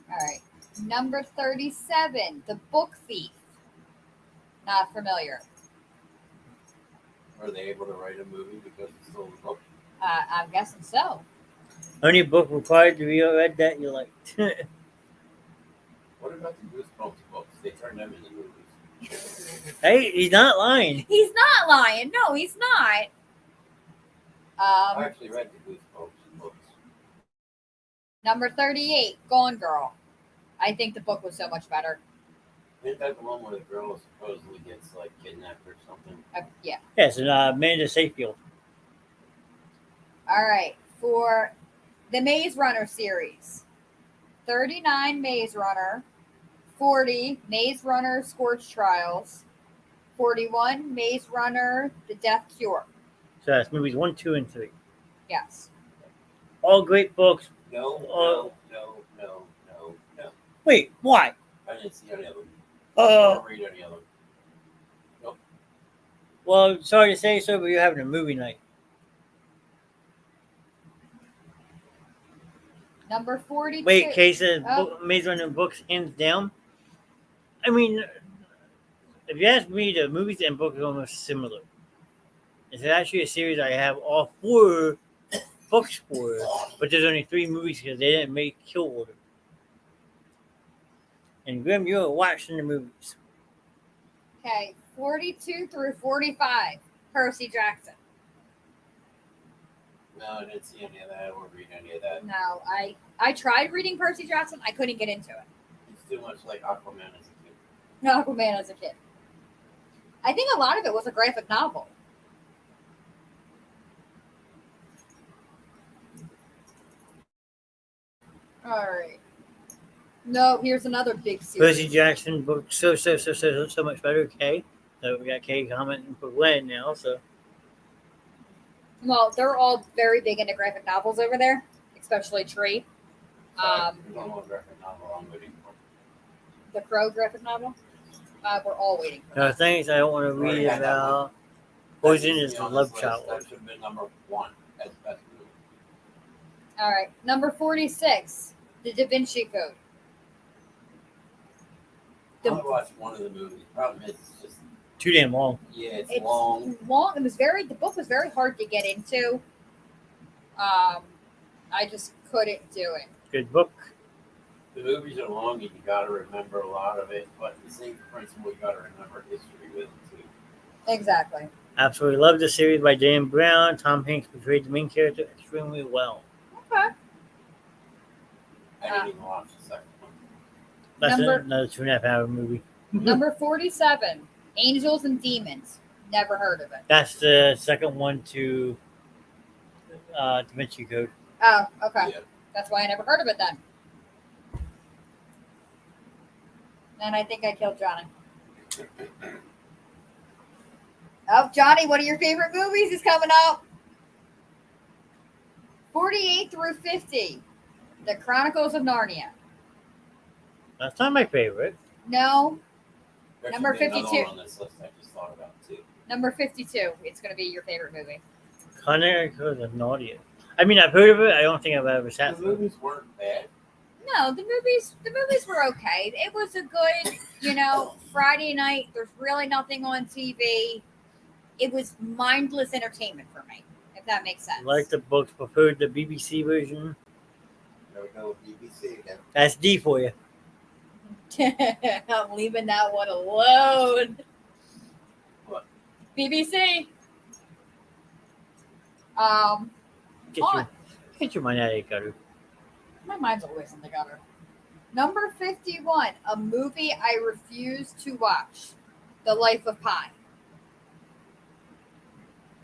All right. Number 37, The Book Thief. Not familiar. Are they able to write a movie because it's still a book? I'm guessing so. Only book required to be read that you liked. What about the Goosebumps books? They turned them into movies. Hey, he's not lying. He's not lying. No, he's not. I actually read the Goosebumps books. Number 38, Gone Girl. I think the book was so much better. Isn't that the one where the girl supposedly gets like kidnapped or something? Yeah. Yes, and Amanda Seyfield. All right. For the Maze Runner series, 39 Maze Runner, 40 Maze Runner Scorch Trials, 41 Maze Runner The Death Cure. So that's movies 1, 2, and 3. Yes. All great books. No. Wait, why? I didn't see any of them. I Uh, didn't read any of them. Nope. well, sorry to say so, but you're having a movie night. Number 42. Wait, Kay says Oh. Maze Runner books hands down. I mean, if you ask me, the movies and books are almost similar. It's actually a series I have all 4 books for, but there's only 3 movies because they didn't make kill order. And Grim, you're watching the movies. Okay. 42 through 45, Percy Jackson. No, I didn't see any of that or read any of that. No, I tried reading Percy Jackson. I couldn't get into it. It's too much like Aquaman as a kid. No, Aquaman as a kid. I think a lot of it was a graphic novel. All right. No, here's another big series. Percy Jackson book so much better. Kay, so we got Kay commenting for Glenn now. So Well, they're all very big into graphic novels over there, especially Tree. There's one more graphic novel I'm waiting for. The Crow graphic novel. We're all waiting for there are that. things I don't want to read Yeah, that about. Poison is the on love this child. list. That should have been number 1 as best movie. All right. Number 46, The Da Vinci Code. I only watched one of the movies. Problem is, it's just Too damn long. it's It's long. long. It was the book was very hard to get into. I just couldn't do it. Good book. The movies are long, and you got to remember a lot of it. But the same principle, you got to remember history with it too. Exactly. Absolutely love the series by Dan Brown. Tom Hanks portrayed the main character extremely well. Okay. I didn't even watch the second one. That's Number- another 2.5 hour movie. Number 47, Angels and Demons. Never heard of it. That's the second one to Da Vinci Code. Oh, okay. Yeah. That's why I never heard of it then. And I think I killed Johnny. Oh, Johnny, one of your favorite movies is coming up. 48 through 50. The Chronicles of Narnia. That's not my favorite. No, There Number should be another 52. one on this list I just thought about too. number 52. It's going to be your favorite movie. Chronicles of Narnia. I mean, I've heard of it. I don't think I've ever The sat through it. movies weren't bad. No, the movies were okay. It was a good, Friday night. There's really nothing on TV. It was mindless entertainment for me, if that makes sense. Like the books, preferred the BBC version. There we go with BBC again. That's D for you. I'm leaving that one alone. What? BBC. Get your money out of your gutter. My mind's always in the gutter. Number 51, a movie I refuse to watch. The Life of Pi.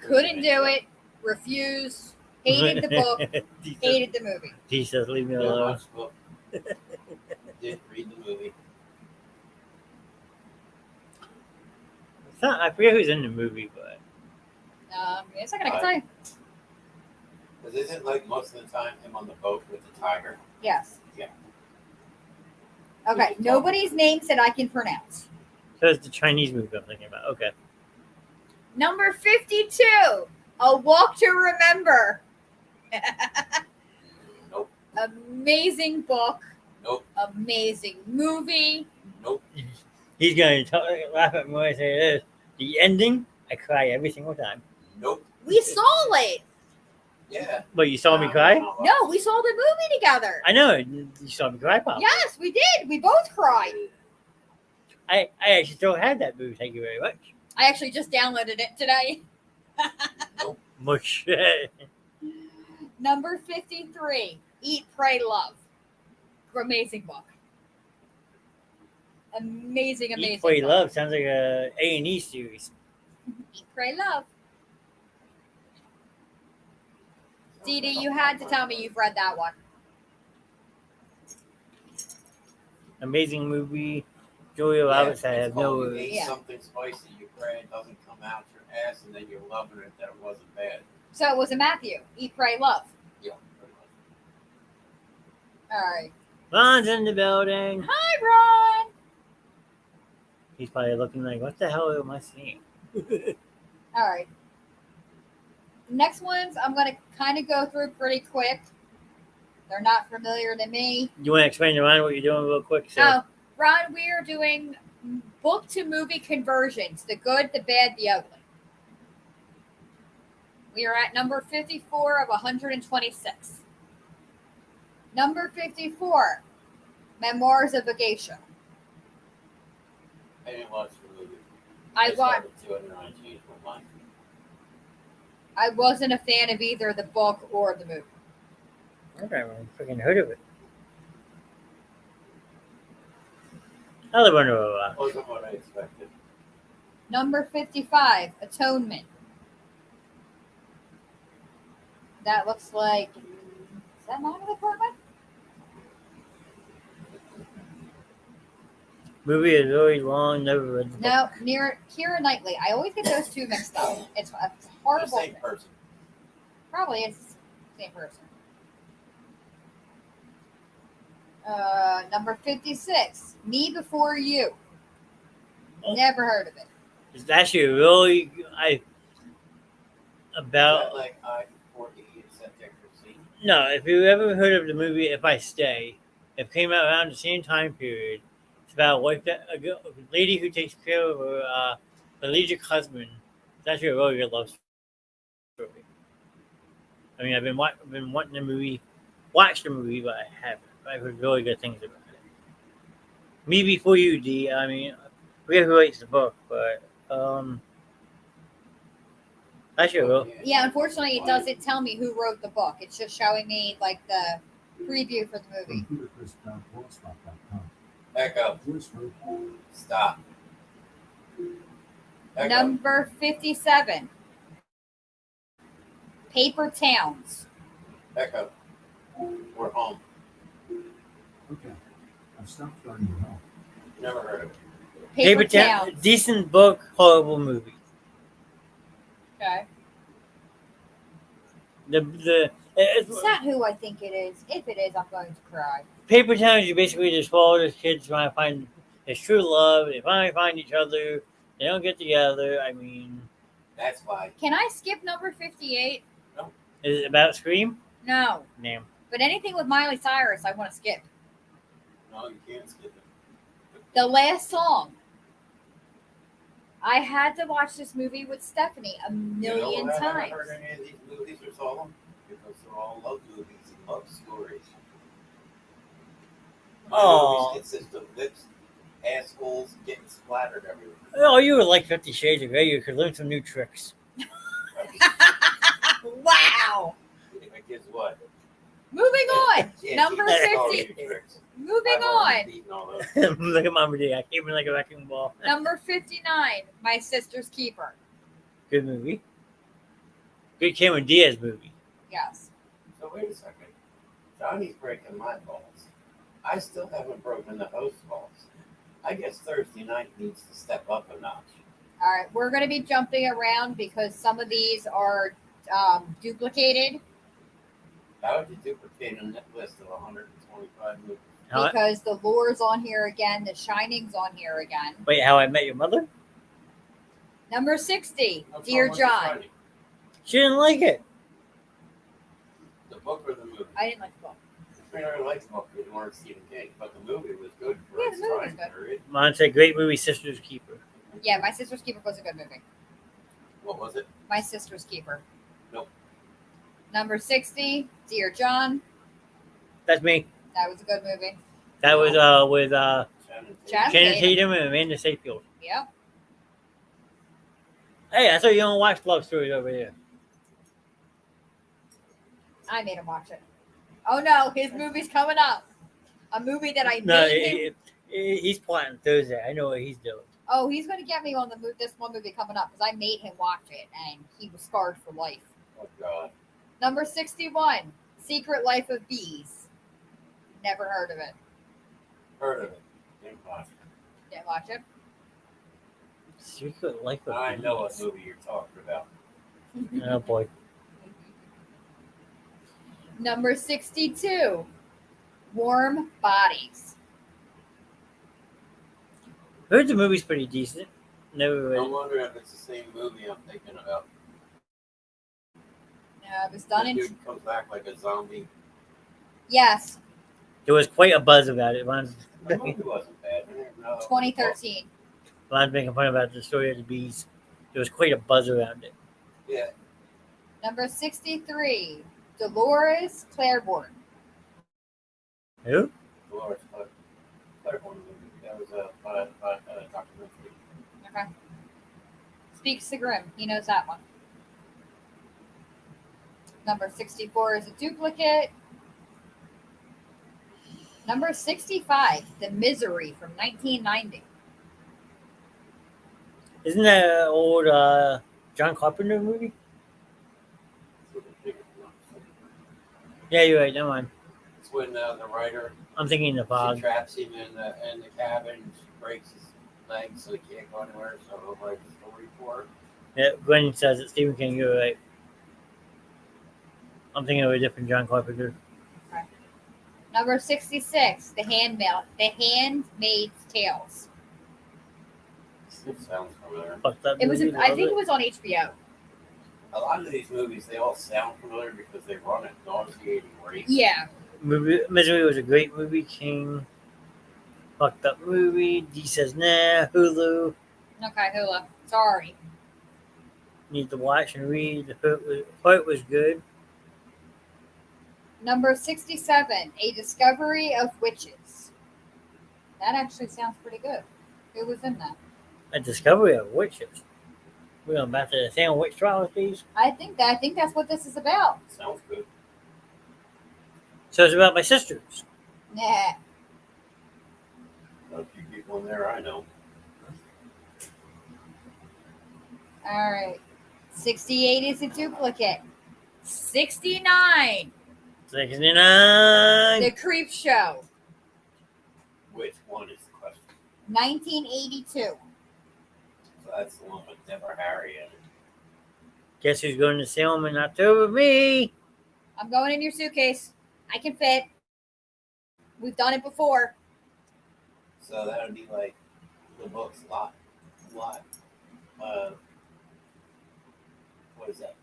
Couldn't do it. Refused. Hated the book. Hated the movie. He says, leave me Didn't alone. watch the book. Didn't read the movie. It's not, I forget who's in the movie, but It's not gonna tell you. Because isn't like most of the time him on the boat with the tiger? Yes. Yeah. Okay. Nobody's names that I can pronounce. so it's the Chinese movie I'm thinking about. Okay. Number 52, A Walk to Remember. Nope. Amazing book. Nope. Amazing movie. Nope. He's going to laugh at me when I say this. The ending, I cry every single time. Nope. We saw it. Yeah. But you saw me cry? No, we saw the movie together. I know. You saw me cry, Pop. Yes, we did. We both cried. I actually still had that movie. Thank you very much. I actually just downloaded it today. Much. Number 53, Eat, Pray, Love. Amazing book. Amazing Eat, Pray, book. Love sounds like a A&E series. Eat, Pray, Love. Dee Dee, you had to tell me you've read that one. Amazing movie. Julia Roberts, I have no You worries. ate Yeah. something spicy, you pray it doesn't come out your ass, and then you're loving it that it wasn't bad. So it was a Matthew. Eat, Pray, Love. Yeah, pretty much. All right. Ron's in the building. Hi, Ron. He's probably looking like, what the hell am I seeing? All right. Next ones, I'm going to kind of go through pretty quick. They're not familiar to me. You want to explain to Ron what you're doing real quick? So, Oh, Ron, we are doing book to movie conversions, the good, the bad, the ugly. We are at number 54 of 126. Number 54, Memoirs of a Geisha. I didn't watch the movie. I started to, and then I changed my mind. I wasn't a fan of either the book or the movie. I've never freaking heard of it. I'll run over. Wasn't what I expected. Number 55, Atonement. That looks like, is that Natalie Portman? Movie is really long. Never read the book. No, near Keira Knightley. I always get those two mixed up. It's a The horrible. same person. Probably is the same person. Number 56, Me Before You. Oh. Never heard of it. It's actually really Is about that like I-40 except accuracy? no. If you ever heard of the movie If I Stay, it came out around the same time period. It's about a wife a lady who takes care of her elegiac husband. It's actually a really good love story. I mean, I've been wanting the watch the movie, but I haven't. I've heard really good things about it. Me Before You, D. I mean, I forget who writes the book, but actually, real. Yeah, unfortunately, it doesn't tell me who wrote the book. It's just showing me like the preview for the movie. Echo. Stop. Echo. Number 57, Paper Towns. Echo. We're home. Okay. I've stopped starting to help. Never heard of it. Paper Town, Towns. decent book, horrible movie. Okay. It's It's not who I think it is. If it is, I'm going to cry. Paper Towns. You basically just follow those kids trying to find his true love. They finally find each other. They don't get together. I mean, That's why. Can I skip number 58? is it about Scream? No. Damn. But anything with Miley Cyrus, I want to skip. No, you can't skip it. The last song. I had to watch this movie with Stephanie a million I haven't times. heard any of these movies or saw them because they're all love movies and love stories. My Aw. movies consist of lips, assholes getting splattered everywhere. Oh, you would like 50 Shades of Grey. You could learn some new tricks. Wow. I guess what? Moving on. Can't Number teach all 50. your tricks. Moving I've already on. beaten all those. Look at Mama D. I came in like a wrecking ball. Number 59. My Sister's Keeper. Good movie. Good Cameron Diaz movie. Yes. So wait a second. Johnny's breaking my balls. I still haven't broken the host's balls. I guess Thursday night needs to step up a notch. All right. We're going to be jumping around because some of these are duplicated How would you duplicate a net list of 125 movies? because The Lure's on here again. The Shining's on here again. Wait, How I Met Your Mother? Number 60. What's Dear wrong with the John. Friday? She didn't like it. The book or the movie? I didn't like the book. I mean, I liked the book because you weren't Stephen King, but the movie was good for Yeah, its the movie was time good. period. Mine said great movie, Sister's Keeper. Yeah, My Sister's Keeper was a good movie. What was it? My Sister's Keeper. Nope. Number 60. Dear John. That's me. That was a good movie. That was with Shannon Tatum. Shannon Shannon Tatum. Tatum and Amanda Seyfield. Yep. Hey, I thought you don't watch love stories over here. I made him watch it. Oh no, his movie's coming up. A movie that I No, made him. he's plotting Thursday. I know what he's doing. Oh, he's going to get me on this one movie coming up because I made him watch it and he was scarred for life. Oh, God. Number 61, Secret Life of Bees. Never heard of it. Heard of it. Didn't watch it. Didn't watch it. Secret Life of I know what Bees. movie you're talking about. Oh boy. Number 62, Warm Bodies. Heard the movie's pretty decent. Never read I'm it. wondering if it's the same movie I'm thinking about. It was done The in. dude comes back like a zombie. Yes, There was quite a buzz about it. Mine's The movie wasn't bad. I didn't know. 2013. making fun about the story of the bees. There was quite a buzz around it. Yeah. Number 63, Dolores Claiborne. Who? Dolores Claiborne movie. That was a documentary. Okay. Speaks to Grimm. He knows that one. Number 64 is a duplicate. Number 65, The Misery from 1990. Isn't that an old John Carpenter movie? Yeah, you're right. Never mind. It's when the writer I'm thinking the she fog. traps him in the cabin, she breaks his legs so he can't go anywhere. So it'll write a story for her. Yeah, Gwen says it. Stephen King, you're right. I'm thinking of a different John Carpenter. Number 66, The Handmaid's Tales. It sounds familiar. Fucked up It was. movie, I love think it. it was on HBO. A lot of these movies, they all sound familiar because they run at nauseating rates. Yeah. Misery was a great movie. King, fucked up movie. D says nah. Hulu, Okay, Hula. Sorry. need to watch and read. The part was good. Number 67, A Discovery of Witches. That actually sounds pretty good. Who was in that? A discovery of witches. We're going back to the Salem witch trials, please. I think that's what this is about. Sounds good. So it's about my sisters. Nah. A few people in there I know. All right. 68 is a duplicate. 69, 69. The Creep Show. Which one is the question? 1982. So that's the one with Deborah Harry in it. Guess who's going to Salem in October? Me. I'm going in your suitcase. I can fit. We've done it before. So that would be like the book's lot. What is that?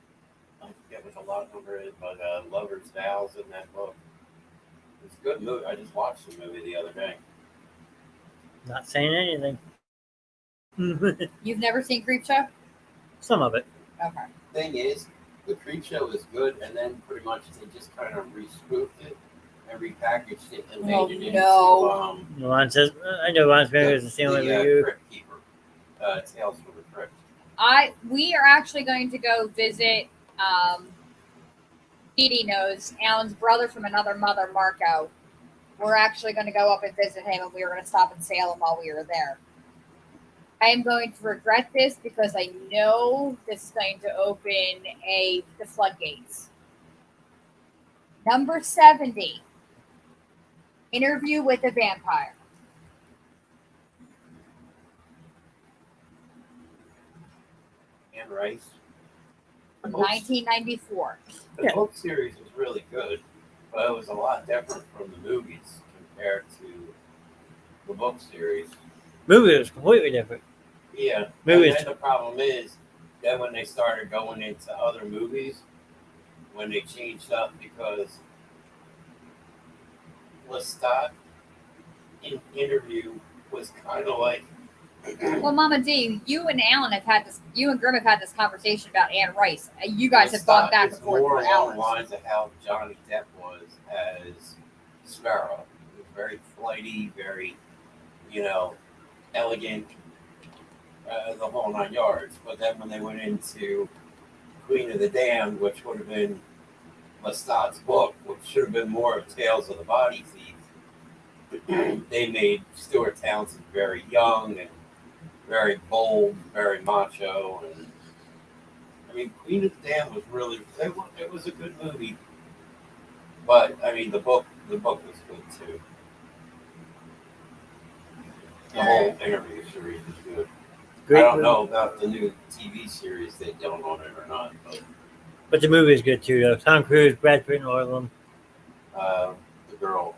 I forget what the lot number is, but Lover's Vows in that book. It's a good movie. I just watched the movie the other day. Not saying anything. You've never seen Creepshow? Some of it. Okay. Thing is, the Creep Show is good, and then pretty much they just kind of re-spoofed it and repackaged it and Oh, made it no. into Ron says, I know Ron's going to Salem with you. Crypt Keeper. Tales from the Crypt. We are actually going to go visit Dee Dee knows Alan's brother from another mother, Marco. We're actually going to go up and visit him, and we were going to stop in Salem while we were there. I am going to regret this because I know this is going to open the floodgates. Number 70, Interview with a Vampire. Anne Rice. From 1994. The book series was really good, but it was a lot different from the movies compared to the book series. Movie was completely different. Yeah. Movies. And then the problem is that when they started going into other movies, when they changed up because Lestat in Interview was kind of like. Well, Mama D, you and Alan have had this. You and Grim have had this conversation about Anne Rice. You guys have gone back and forth more for along hours. the lines of how Johnny Depp was as Sparrow. He was very flighty, very, elegant, the whole 9 yards. But then when they went into Queen of the Damned, which would have been Lestat's book, which should have been more of Tales of the Body Thief, they made Stuart Townsend very young and very bold, very macho, and I mean, Queen of the Damned was really it was a good movie, but I mean, the book was good too. The whole Interview series is good. Great I don't movie. know about the new TV series they don't own it or not, But the movie is good too, though. Tom Cruise, Brad Pitt, and all of them. The girl,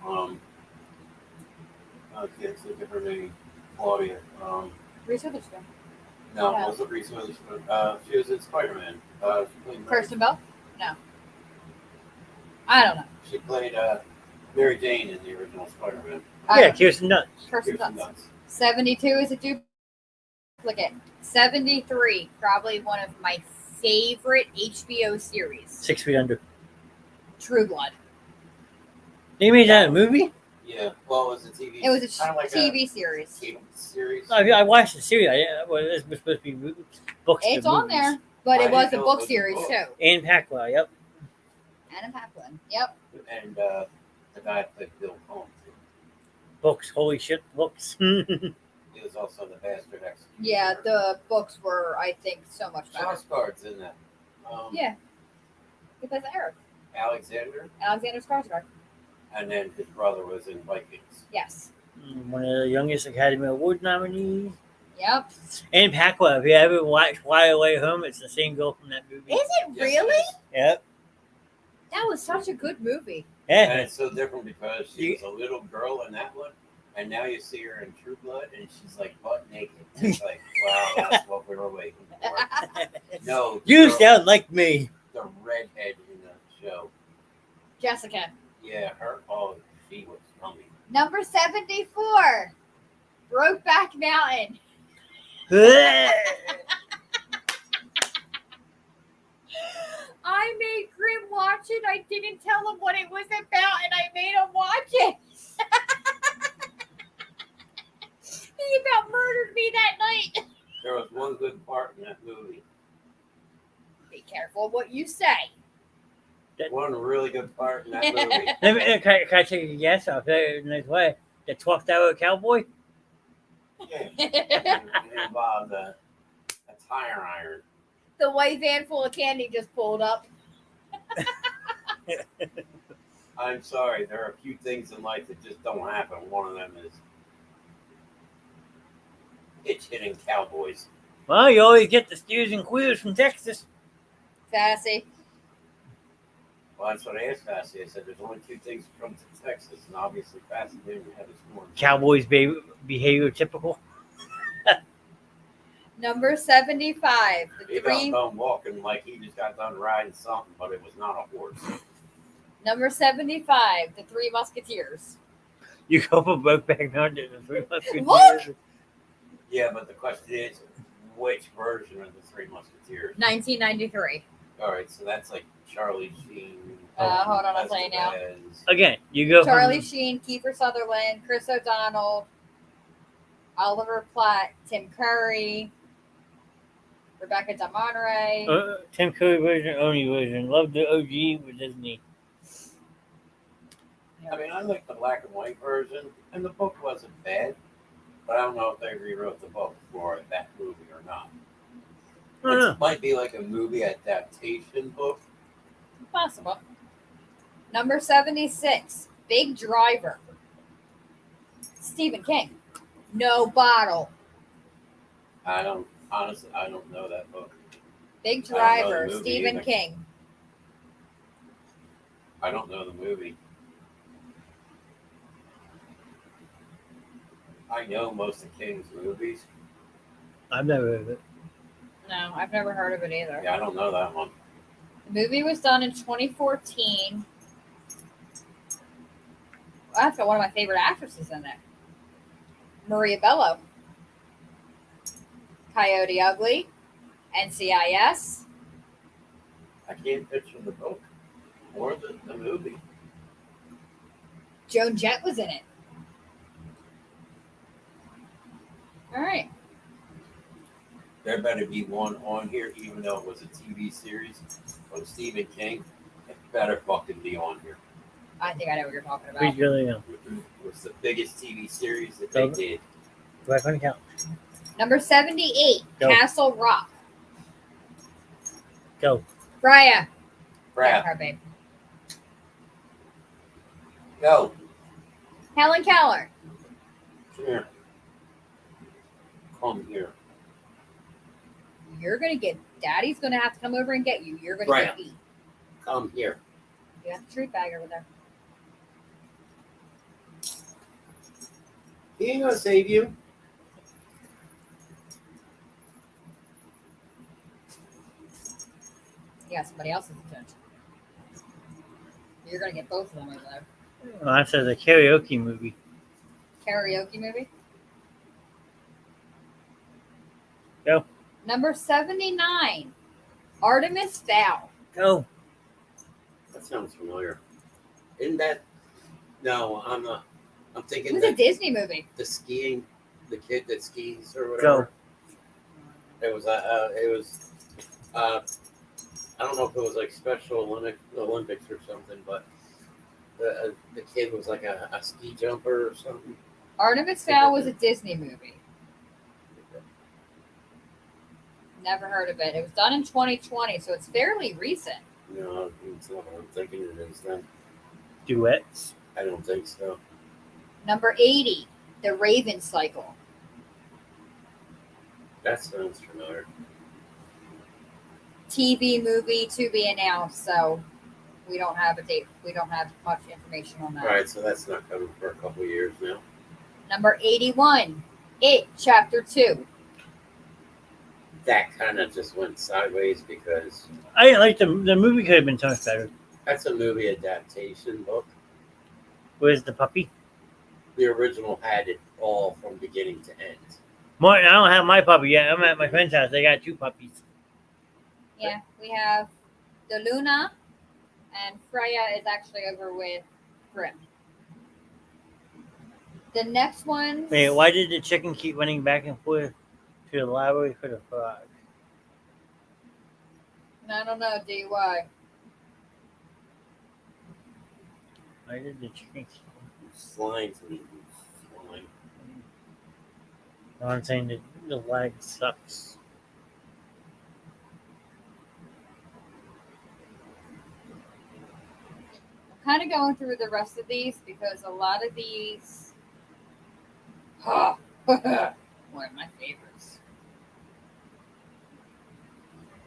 I can't think of her name, Claudia. Reese Witherspoon. No, No. it wasn't Reese Witherspoon. She was in Spider-Man. She played Kirsten Bell? No. I don't know. She played Mary Jane in the original Spider-Man. Yeah, Kirsten Dunst. Kirsten Kirsten Dunst. Dunst. 72 is a duplicate. 73, probably one of my favorite HBO series. 6 Feet Under. True Blood. They made that a movie? Yeah, well, it was a TV. It was a kind of like TV series. a cable series. I watched the series. It was supposed to be books. It's to on movies. there, but I it was a didn't know book it was a series book. too. Anne Packwell, yep. Anna Paquin. Yep. And the guy played Bill Holmes. Books, holy shit, books. He was also the Bastard Executioner. Yeah, the books were, I think, so much better. Skarsgård's in that. Yeah. Because of Eric. Alexander, Alexander Skarsgård. and then his brother was in Vikings. Yes. One of the youngest Academy Award nominees. Yep. Anne Packwell, if you haven't watched Fly Away Home, it's the same girl from that movie. Is it Yes, really? it is. Yep. That was such a good movie. And Yeah. it's so different because she was a little girl in that one, and now you see her in True Blood, and she's like butt naked. It's like, wow, that's what we were waiting for. No, You the- sound like me. the redhead in the show. Jessica. Yeah, her. Oh, she was yummy. Number 74. Brokeback Mountain. I made Grim watch it. I didn't tell him what it was about, and I made him watch it. He about murdered me that night. There was one good part in that movie. Be careful what you say. One really good part in that movie. Can I take a guess? I'll say it in this way. The 12th Hour Cowboy? Yeah. It involved a tire iron. The white van full of candy just pulled up. I'm sorry, there are a few things in life that just don't happen. One of them is hitch hitting cowboys. Well, you always get the steers and queers from Texas. Fantasy. Well, that's what I asked Cassie. I said, there's only two things that come to Texas, and obviously Pasadena had this more. Cowboys behavior typical. Number 75. He got done walking like he just got done riding something, but it was not a horse. Number 75. The Three Musketeers. You go from Brokeback Mountain to the Three Musketeers. Look! Yeah, but the question is, which version of the Three Musketeers? 1993. All right, so that's like Charlie Sheen. Hold on, I'll tell you now. Again, you go Charlie from Sheen, Kiefer Sutherland, Chris O'Donnell, Oliver Platt, Tim Curry, Rebecca De Monterey. Tim Curry version, only version. Love the OG with Disney. I mean, I like the black and white version, and the book wasn't bad, but I don't know if they rewrote the book for that movie or not. I don't know. It might be like a movie adaptation book. Possible. Number 76. Big Driver. Stephen King. No Bottle. Honestly, I don't know that book. Big I don't know Driver. the movie Stephen either. King. I don't know the movie. I know most of King's movies. I've never heard of it. No, I've never heard of it either. Yeah, I don't know that one. The movie was done in 2014. Well, that's got one of my favorite actresses in it. Maria Bello. Coyote Ugly. NCIS. I can't picture the book or the movie. Joan Jett was in it. All right. There better be one on here, even though it was a TV series from Stephen King. It better fucking be on here. I think I know what you're talking about. Please really know. It was the biggest TV series that they did. Do I find count? Number 78. Go. Castle Rock. Go. Freya. Brad, Her babe. go. Helen Keller. Here. Come here. You're gonna get. Daddy's gonna have to come over and get you. You're gonna Freya. get beat. Come here. You got the treat bag over there. He ain't gonna save you. You got somebody else's attention. You're gonna get both of them over there. Well, that says a karaoke movie. Karaoke movie. Go. Number 79. Artemis Fowl. Go. That sounds familiar. Isn't that? No, I'm not. I'm It thinking was a that Disney movie. the skiing, the kid that skis or whatever. It was. I don't know if it was like Special Olympics or something, but the kid was like a ski jumper or something. Artemis Fowl was a Disney movie. Never heard of it. It was done in 2020, so it's fairly recent. No, it's not what I'm thinking it is then. Duets. I don't think so. Number 80. The Raven Cycle. That sounds familiar. TV movie to be announced, so we don't have a date. We don't have much information on that. All right, so that's not coming for a couple of years now. Number 81. It, Chapter 2. That kind of just went sideways because I didn't like the movie. Could have been so much better. that's a movie adaptation book. Where's the puppy? The original had it all from beginning to end. Martin, I don't have my puppy yet. I'm at my friend's house. They got 2 puppies. Yeah, we have the Luna, and Freya is actually over with Grim. The next one. Wait, why did the chicken keep running back and forth to the library for the frog? I don't know, D. Why? Why did the chicken keep... Slime to me. Slime. No, I'm saying that the lag sucks. I'm kind of going through the rest of these because a lot of these. One of my favorites.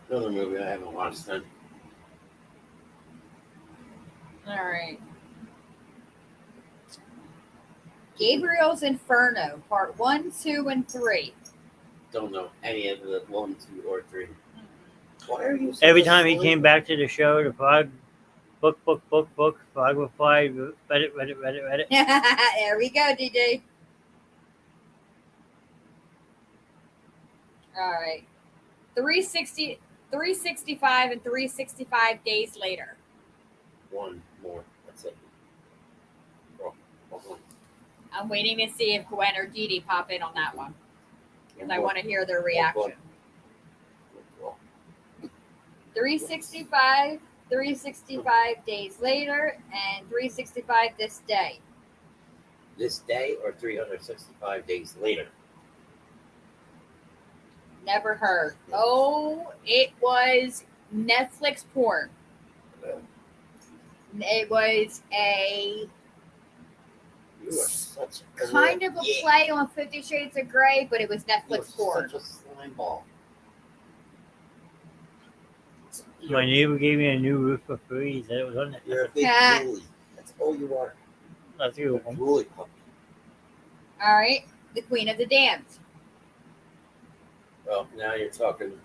Another movie I haven't watched then. All right. Gabriel's Inferno, part 1, 2, and 3. Don't know any of the 1, 2, or 3. Why are you? So Every time he asleep? came back to the show, the frog book, frog replied, read it. There we go, DJ. All right. 365 and 365 days later. One more. That's it. Oh, one. I'm waiting to see if Gwen or Dee Dee pop in on that one because I want to hear their One. reaction. 365 days later, and 365 this day. This day or 365 days later? Never heard. Oh, it was Netflix porn. It was a You are such a kind of a play on 50 Shades of Grey, but it was Netflix porn. Such a slime ball. My neighbor gave me a new roof for free. He said it was on it. You're a big Yeah. bully. That's all you are. That's You're you. a bully puppy. All right, the Queen of the Damned. Well, now you're talking.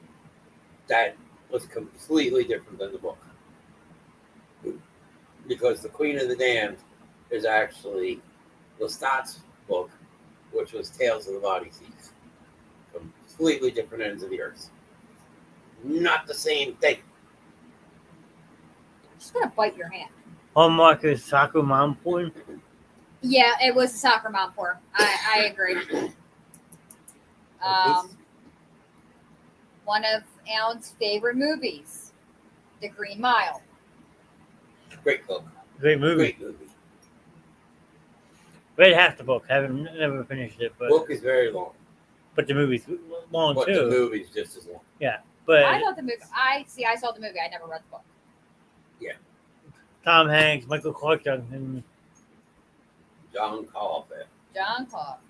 That was completely different than the book. Because the Queen of the Damned is actually Lestat's book, which was Tales of the Body Thieves. Completely different ends of the earth. Not the same thing. I'm just gonna bite your hand. Hallmark is soccer mom porn. Yeah, it was a soccer mom porn. I agree. One of Alan's favorite movies, The Green Mile. Great book. Great movie. Great movie. Read half the book. Haven't never finished it, but Book is very long, the movie's long but the too. movie's just as long. But I thought the movie. I saw the movie. I never read the book. Tom Hanks, Michael Clark Duncan. John Coffey. John Coffey.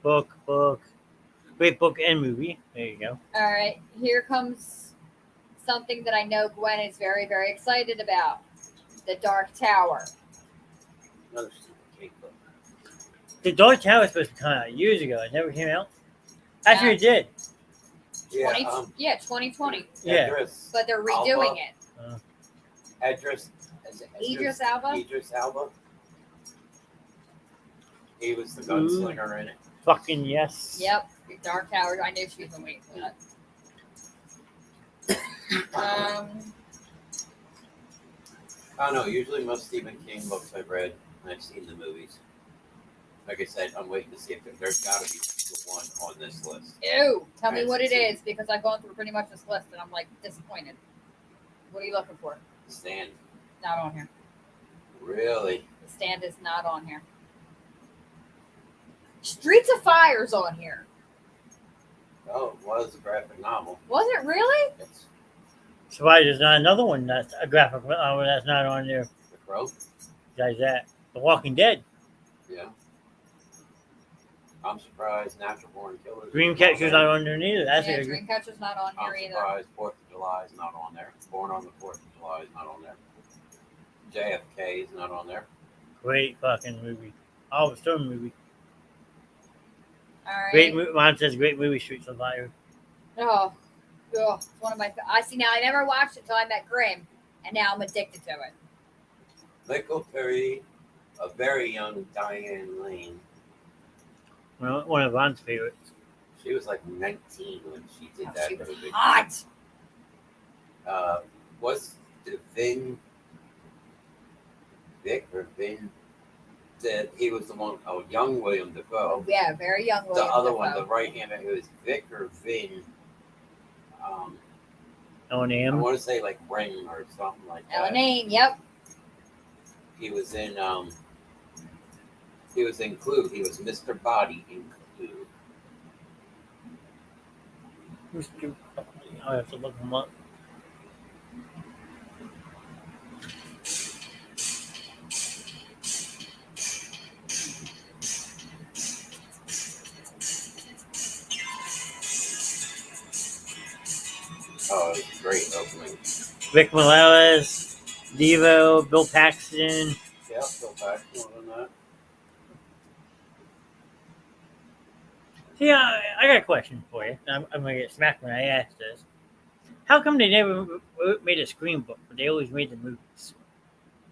Book. Great book and movie. There you go. All right, here comes something that I know Gwen is very, very excited about. The Dark Tower. Another stupid cake book. The Dark Tower was supposed to come out years ago. It never came out. Actually, it did. Yeah. 2020. Yeah. Idris But they're redoing Elba. it. Idris Elba? Idris Elba. He was the gunslinger in it. Fucking yes. Yep, the Dark Tower. I knew she was been waiting for that. I don't know. Usually, most Stephen King books I've read, and I've seen the movies. Like I said, I'm waiting to see if there's got to be the one on this list. Ew, tell me what it is because I've gone through pretty much this list and I'm like disappointed. What are you looking for? The Stand. Not on here. Really? The Stand is not on here. Streets of Fire's on here. Oh, it was a graphic novel. Was it really? It's So why there's not another one that's a graphic novel that's not on there? The Crow. Besides that, The Walking Dead. Yeah. I'm surprised Natural Born Killers. Dreamcatcher's not on there neither. That's Yeah, a Dreamcatcher's not on I'm here either. surprised 4th of July is not on there. Born on the 4th of July is not on there. JFK is not on there. great fucking movie. Oliver Stone movie. All right. Great movie. Mom says great movie, Streets of Fire. Oh, it's one of my. I see now. I never watched it until I met Grimm, and now I'm addicted to it. Michael Perry, a very young Diane Lane. Well, one of Ron's favorites. She was like 19 when she did Oh, that she was movie. hot. Was the Vic or Vin? That he was the one. Oh, young William Dafoe. Yeah, very young. The William other one, Dafoe. the right hand man, it was Vic or Vin. On I him. want to say like Ring or something like that. Ellen Aim, yep. He was in Clue. He was Mr. Body in Clue. I have to look him up. Oh, it was great opening. Rick Morales. Devo, Bill Paxton. Yeah, Bill Paxton was in that. See, I got a question for you. I'm going to get smacked when I ask this. How come they never made a screen book, but they always made the movies?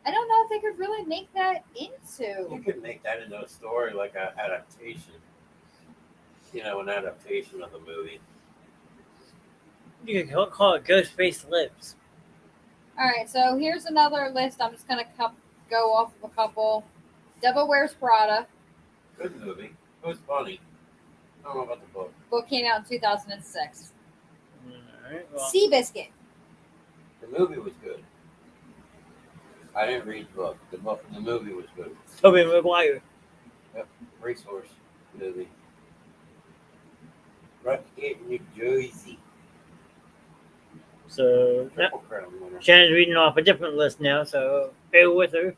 I don't know if they could really make that You into. could make that into a story, like an adaptation. You know, an adaptation of the movie. You could call it Ghostface Lives. All right, so here's another list. I'm just gonna go off of a couple. Devil Wears Prada. Good movie. It was funny. I don't know about the book. Book came out in 2006. All right, well, Seabiscuit. The movie was good. I didn't read the book. The movie was good. Tobey Maguire. Racehorse movie. Right here in New Jersey. So Triple Crown winner. Shannon's reading off a different list now, so bear with her.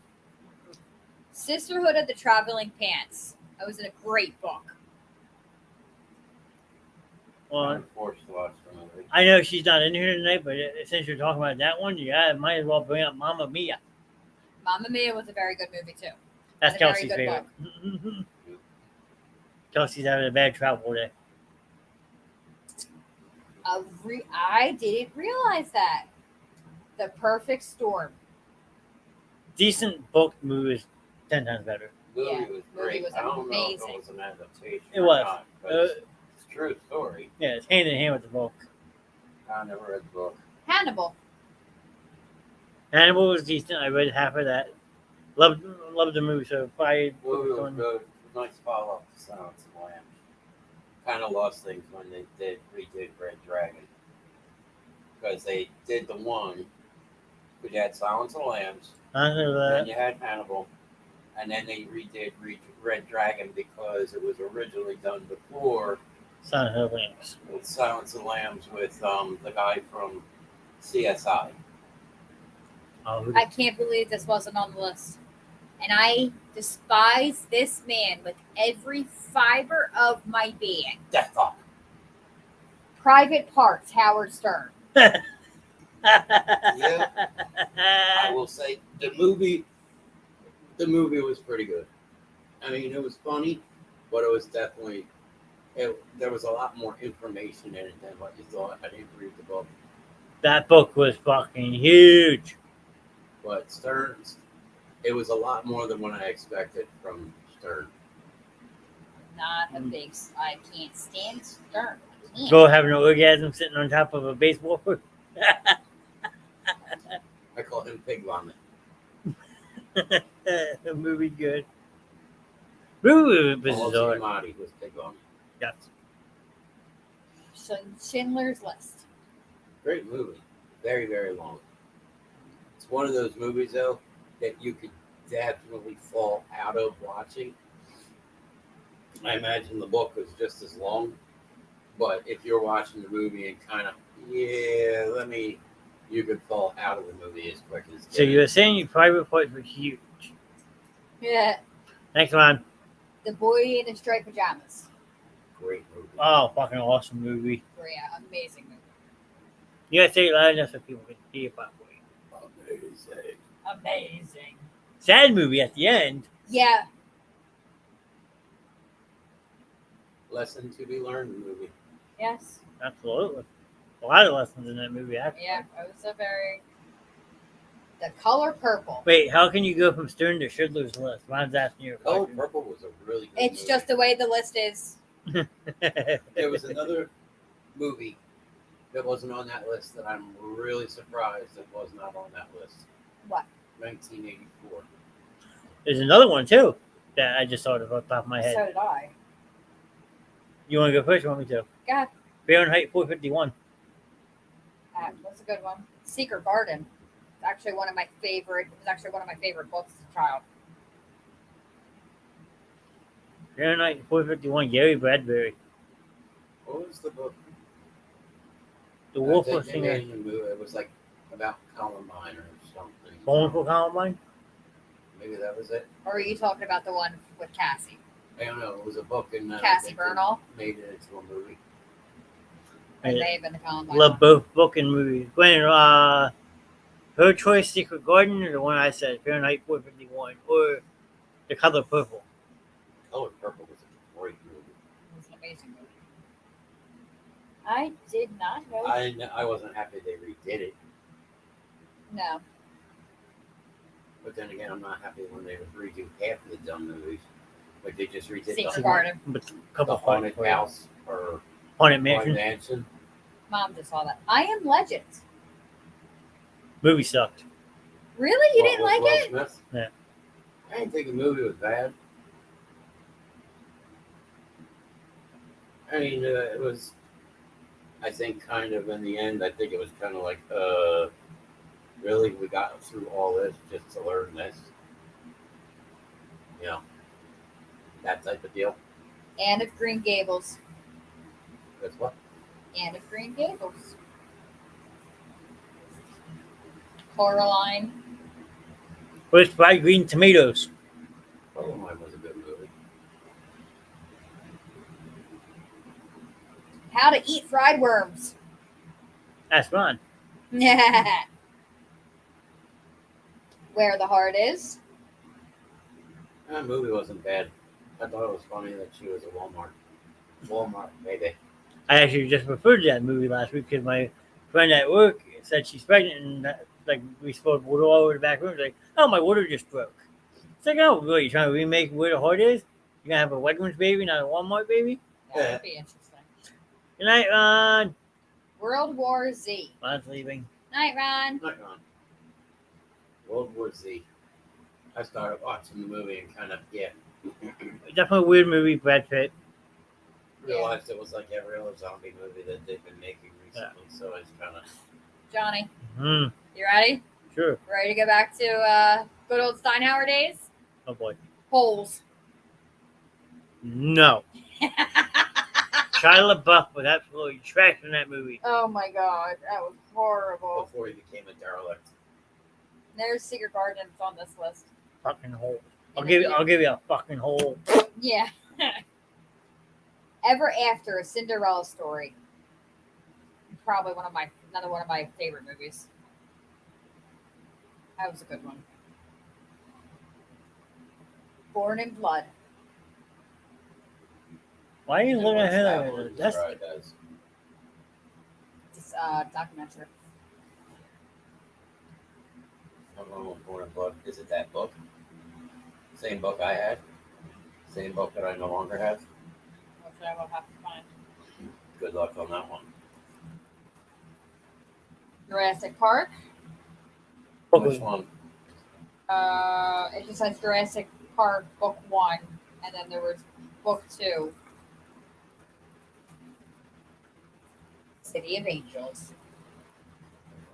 Sisterhood of the Traveling Pants. That was a great book. Well, I'm forced to watch the movie. I know she's not in here tonight, but since you're talking about that one, might as well bring up Mamma Mia. Mamma Mia was a very good movie too. That's It's a very Kelsey's good favorite. Kelsey's having a bad travel day. I didn't realize that. The Perfect Storm. Decent book movie is 10 times better. The movie Yeah, was movie great. was I don't know if amazing. it was an adaptation. It or was. not, but it's a true story. Yeah, it's hand in hand with the book. I never read the book. Hannibal. Hannibal was decent. I read half of that. Loved the movie, so probably. The movie was good. It was nice follow up to Silence of the Lambs. Kind of lost things when they redid Red Dragon. Because they did the one, which had Silence of the Lambs, then you had Hannibal, and then they redid Red Dragon because it was originally done before Son of Lambs. with Silence of the Lambs with the guy from CSI. Oh, I can't believe this wasn't on the list. And I despise this man with every fiber of my being. Death Talk. Private Parts, Howard Stern. Yeah, I will say the movie was pretty good. I mean, it was funny, but it was definitely there was a lot more information in it than what you thought. I didn't read the book, That book was fucking huge. but Stern's it was a lot more than what I expected from Stern. Not a big. I can't stand Stern. I can't. Go having an orgasm sitting on top of a baseball. I call him Pig Vomit. The movie good. Movie was Paul bizarre. Giamatti was Pig Vomit. Yes. Schindler's List. Great movie. Very, very long. It's one of those movies, though, that you could definitely fall out of watching. I imagine the book was just as long, but if you're watching the movie and kind of, you could fall out of the movie as quick as So you were saying your private parts were huge. Yeah. Next one. The Boy in the Striped Pajamas. Great movie. Oh, fucking awesome movie. Yeah, amazing movie. You gotta say it loud enough so people can hear it properly. Amazing. Amazing. Sad movie at the end. Yeah. Lesson to be learned movie. Yes. Absolutely. A lot of lessons in that movie, actually. Yeah. It was a very. The Color Purple. Wait, how can you go from Stern to Schindler's List? Mine's asking you a Color question. Purple was a really good It's movie. just the way the list is. There was another movie that wasn't on that list that I'm really surprised that was not on that list. What? 1984. There's another one, too, that I just thought of off the top of my head. So did I. You want to go first or want me to? God, Fahrenheit 451. that's a good one. Secret Garden. It's actually one of my favorite. It was actually one of my favorite books as a child. Fahrenheit 451, Gary Bradbury. What was the book? The Wolf I of think they Singer. made a movie. It was like about Columbine or something. Bowling for Columbine? Maybe that was it. Or are you talking about the one with Cassie? I don't know. It was a book and Cassie Bernal? made it into a movie. It may have been the Columbine. Love both book and movies. Gwen, her Her choice, Secret Garden, or the one I said, Fahrenheit 451, or The Color Purple. Color Purple was a great movie. It was an amazing movie. I did not know. I wasn't happy they redid it, No. but then again, I'm not happy when they redo half of the dumb movies. Like they just redid Secret the, Garden. But a the couple Haunted haunted House or Haunted Haunted Mansion. Mansion. Mom just saw that. I Am Legend. Movie sucked. Really? You What, didn't with like Will it? Smith? Yeah. I didn't think the movie was bad. I mean, it was. I think kind of in the end, I think it was kind of like, really, we got through all this just to learn this. You know, that type of deal. Anne of Green Gables. That's what. Anne of Green Gables. Coraline. Where's Fried Green Tomatoes? Oh, mine was a good movie. How to Eat Fried Worms. That's fun. Where the Heart Is. That movie wasn't bad. I thought it was funny that she was a Walmart baby. I actually just referred to that movie last week because my friend at work said she's pregnant, and like we spilled water all over the back room. It's like, oh, my water just broke. It's like, oh, really? You trying to remake Where the Heart Is? You're gonna have a Wegmans baby, not a Walmart baby? That would be interesting. Good night, Ron. World War Z. Ron's leaving. Night, Ron. Not gone. World War Z. I started watching the movie and kind of, Definitely a weird movie, Brad Pitt. realized it was like every other zombie movie that they've been making recently. So it's kind of. Johnny, Hmm. you ready? Sure. Ready to go back to good old Steinhauer days? Oh boy. Holes. No. Shia LaBeouf was absolutely trash in that movie. Oh my god, that was horrible. Before he became a derelict. There's Secret Garden on this list. Fucking hole. I'll give you a fucking hole. Yeah. Ever After, A Cinderella Story. Probably another one of my favorite movies. That was a good one. Born in Blood. Why are you looking at That her? one That's described as. It's documentary. How long was Born in Blood? Is it that book? Same book I had? Same book that I no longer have? Which I will have to find. Good luck on that one. Jurassic Park. Which one? It just says Jurassic Park Book 1, and then there was Book 2. City of Angels.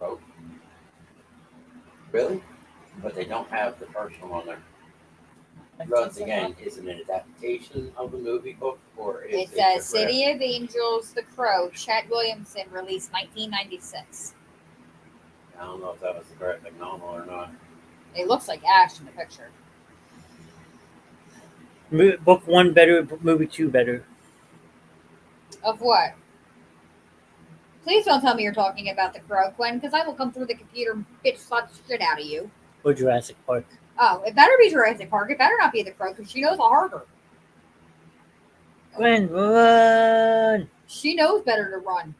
Oh. Really? But they don't have the first one on there. Once again, is it an adaptation of the movie book or is It says City of Angels, The Crow, Chet Williamson, released 1996. I don't know if that was the graphic novel or not. It looks like Ash in the picture. book 1 better, movie 2 better. Of what? Please don't tell me you're talking about The Crow, Gwen, because I will come through the computer and bitch slap the shit out of you. Or Jurassic Park. Oh, it better be Jurassic Park. It better not be The Crow, because she knows a harder. Gwen, run! She knows better to run.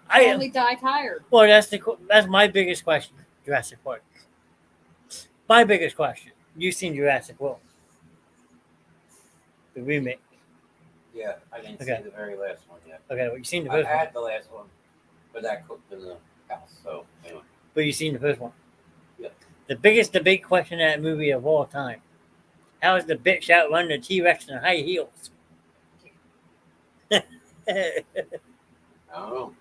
I Only die tired. Well, that's my biggest question. Jurassic Park. My biggest question. You've seen Jurassic World, the remake. Yeah, I didn't Okay. see the very last one yet. Okay, well, you've seen the I first one, had the last one, but that cooked in the house. So anyway, but you've seen the first one. Yep. The biggest debate question in that movie of all time: how is the bitch outrun the T-Rex in high heels? I don't know.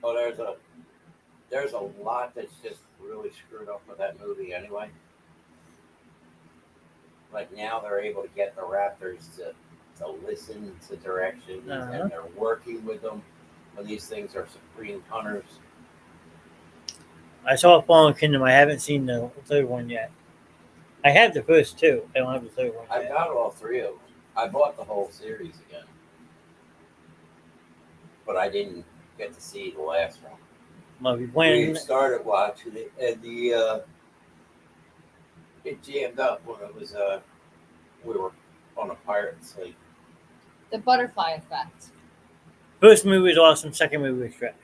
Oh, there's a lot that's just really screwed up with that movie anyway. Like now they're able to get the Raptors to listen to directions and they're working with them when these things are supreme hunters. I saw Fallen Kingdom. I haven't seen the third one yet. I have the first two. I don't have the third one I've yet. got all three of them. I bought the whole series again, but I didn't get to see the last one. Might be We playing. started watching it, and it jammed up when it was we were on a pirate sleep. The butterfly effect. First movie was awesome. Second movie was trash.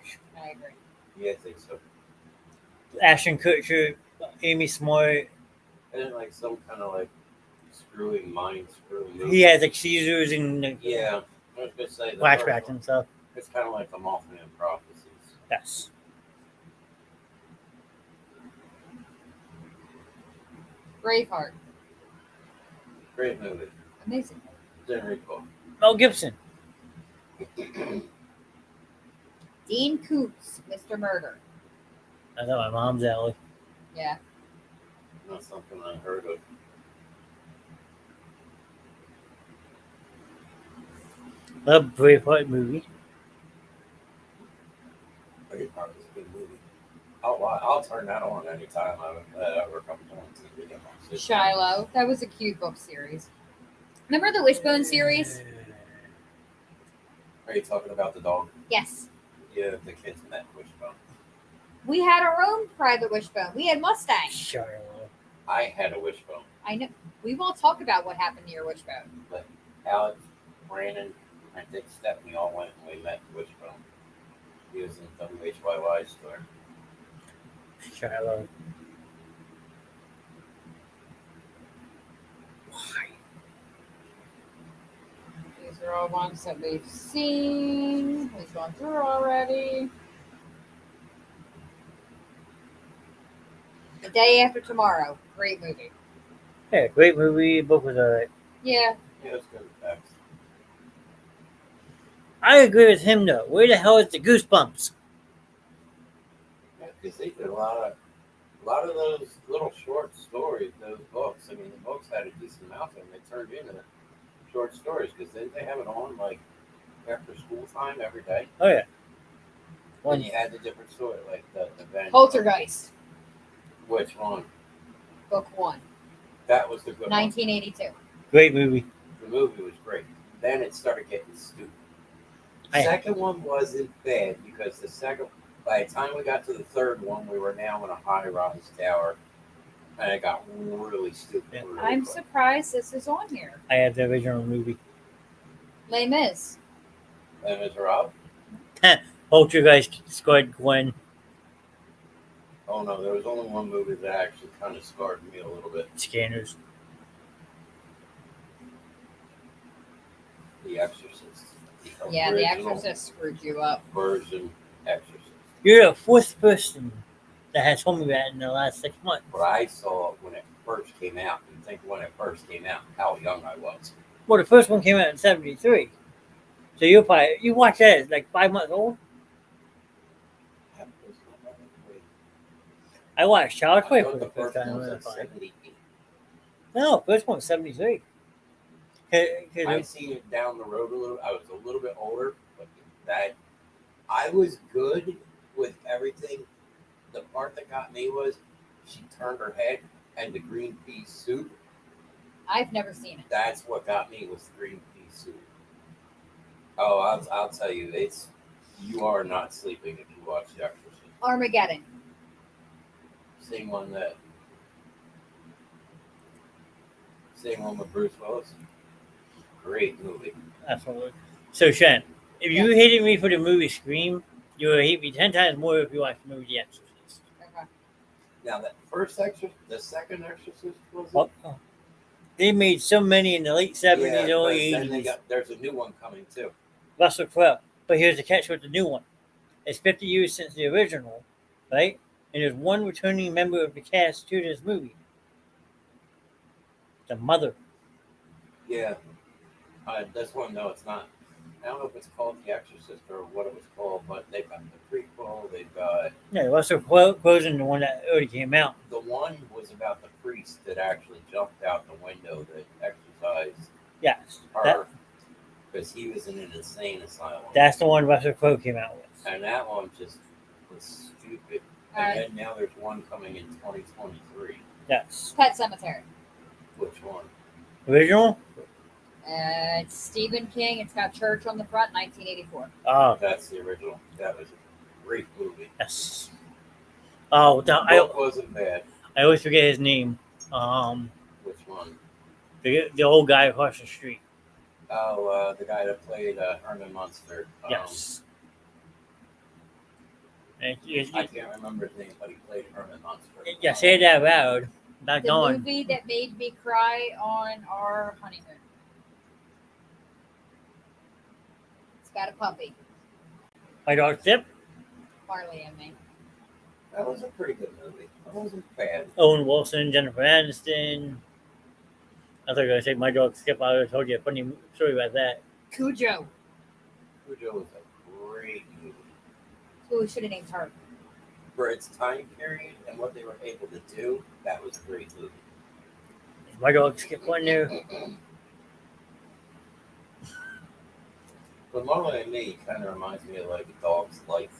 I agree. Yeah, I think so. Ashton Kutcher, Amy Smart. And like some kind of like mind screwing movie. He has like seizures and Yeah, I was gonna say the flashbacks first one, and stuff. it's kind of like the Mothman prophecies. Yes. Braveheart. Great movie. Amazing. Didn't recall. Mel Gibson. Dean Koontz, Mr. Murder. I thought my mom's alley. Yeah. Not something I heard of. Love Braveheart movie. Braveheart was a good movie. I'll turn that on anytime I ever come on TV. Shiloh. That was a cute book series. Remember the Wishbone series? Are you talking about the dog? Yes. Yeah, the kids in that Wishbone. We had our own private Wishbone. We had Mustang. Shiloh. I had a Wishbone. I know. We won't talk about what happened to your Wishbone. But Alex, Brandon, I think Stephanie all went and we met Wishbone. He was in the WHYY store. Shiloh. These are all ones that we've seen. We've gone through already. The Day After Tomorrow. Great movie. Yeah, great movie. Book was alright. Yeah. Yeah, it's good effects. I agree with him though. Where the hell is the Goosebumps? Yeah, because they did a lot of those little short stories, those books. I mean, the books had a decent amount of them. They turned into short stories because didn't they have it on like after school time every day? Oh yeah. When you had the different story, like the event. Poltergeist. Which one? Book 1. That was the good 1982. Great movie. one. The movie was great. Then it started getting stupid. I- Second one wasn't bad because by the time we got to the third one, we were now in a high-rise tower, and it got really stupid. Yeah. Really I'm quick. surprised this is on here. I have the original movie. Les Mis. And it's Rob. Poltergeist scarred Gwen. Oh no, there was only one movie that actually kind of scarred me a little bit. Scanners. The Exorcist. Yeah, The original Exorcist screwed you up. version Exorcist. You're the fourth person that has told me that in the last 6 months. What I saw when it first came out, and think when it first came out, how young I was. Well, the first one came out in '73. So you watched that as like 5 months old. I watched Child's Play for the first time when I was 5. 78. No, first one was '73. I seen it down the road a little. I was a little bit older, but that I was good with everything. The part that got me was she turned her head and the green pea soup. I've never seen it. That's what got me was green pea soup. Oh, I'll tell you, you are not sleeping if you watch The Exorcist. Armageddon. Same one with Bruce Willis. Great movie. Absolutely. So Shen, if you hated me for the movie Scream, you would hate me 10 times more if you watched the movie The Exorcist. Okay. Now that first Exorcist, the second Exorcist was it? Oh. They made so many in the late '70s, Yeah, early but then '80s. there's a new one coming too. Russell Crowe. But here's the catch with the new one. It's 50 years since the original, right? And there's one returning member of the cast to this movie. The mother. Yeah. This one, no, it's not. I don't know if it's called The Exorcist or what it was called, but they've got the prequel. They've got Yeah, Russell Crowe's in the one that already came out. the one was about the priest that actually jumped out the window that exorcised Yes. her because he was in an insane asylum. That's the one Russell Crowe came out with. And that one just was stupid. And then now there's one coming in 2023. Yes. Pet Cemetery. Which one? Original? It's Stephen King. It's got church on the front, 1984. Oh. That's the original. That was great movie. Yes. Oh, The I book wasn't bad. always forget his name. Which one? The old guy across the street. Oh, the guy that played Herman Munster. Yes. And I can't remember his name, but he played Herman Munster. yeah, say that loud. Not The going. movie that made me cry on our honeymoon. It's got a puppy, My dog Zip. Marley and me. That was a pretty good movie. It wasn't bad. Owen Wilson, Jennifer Aniston. I thought you were gonna say my dog Skip. I already told you a funny story about that. Cujo. Cujo was a great movie. Who we should have named her. For its time period and what they were able to do, that was a great movie. My dog Skip one there. But Marlon and Me kind of reminds me of like a dog's life.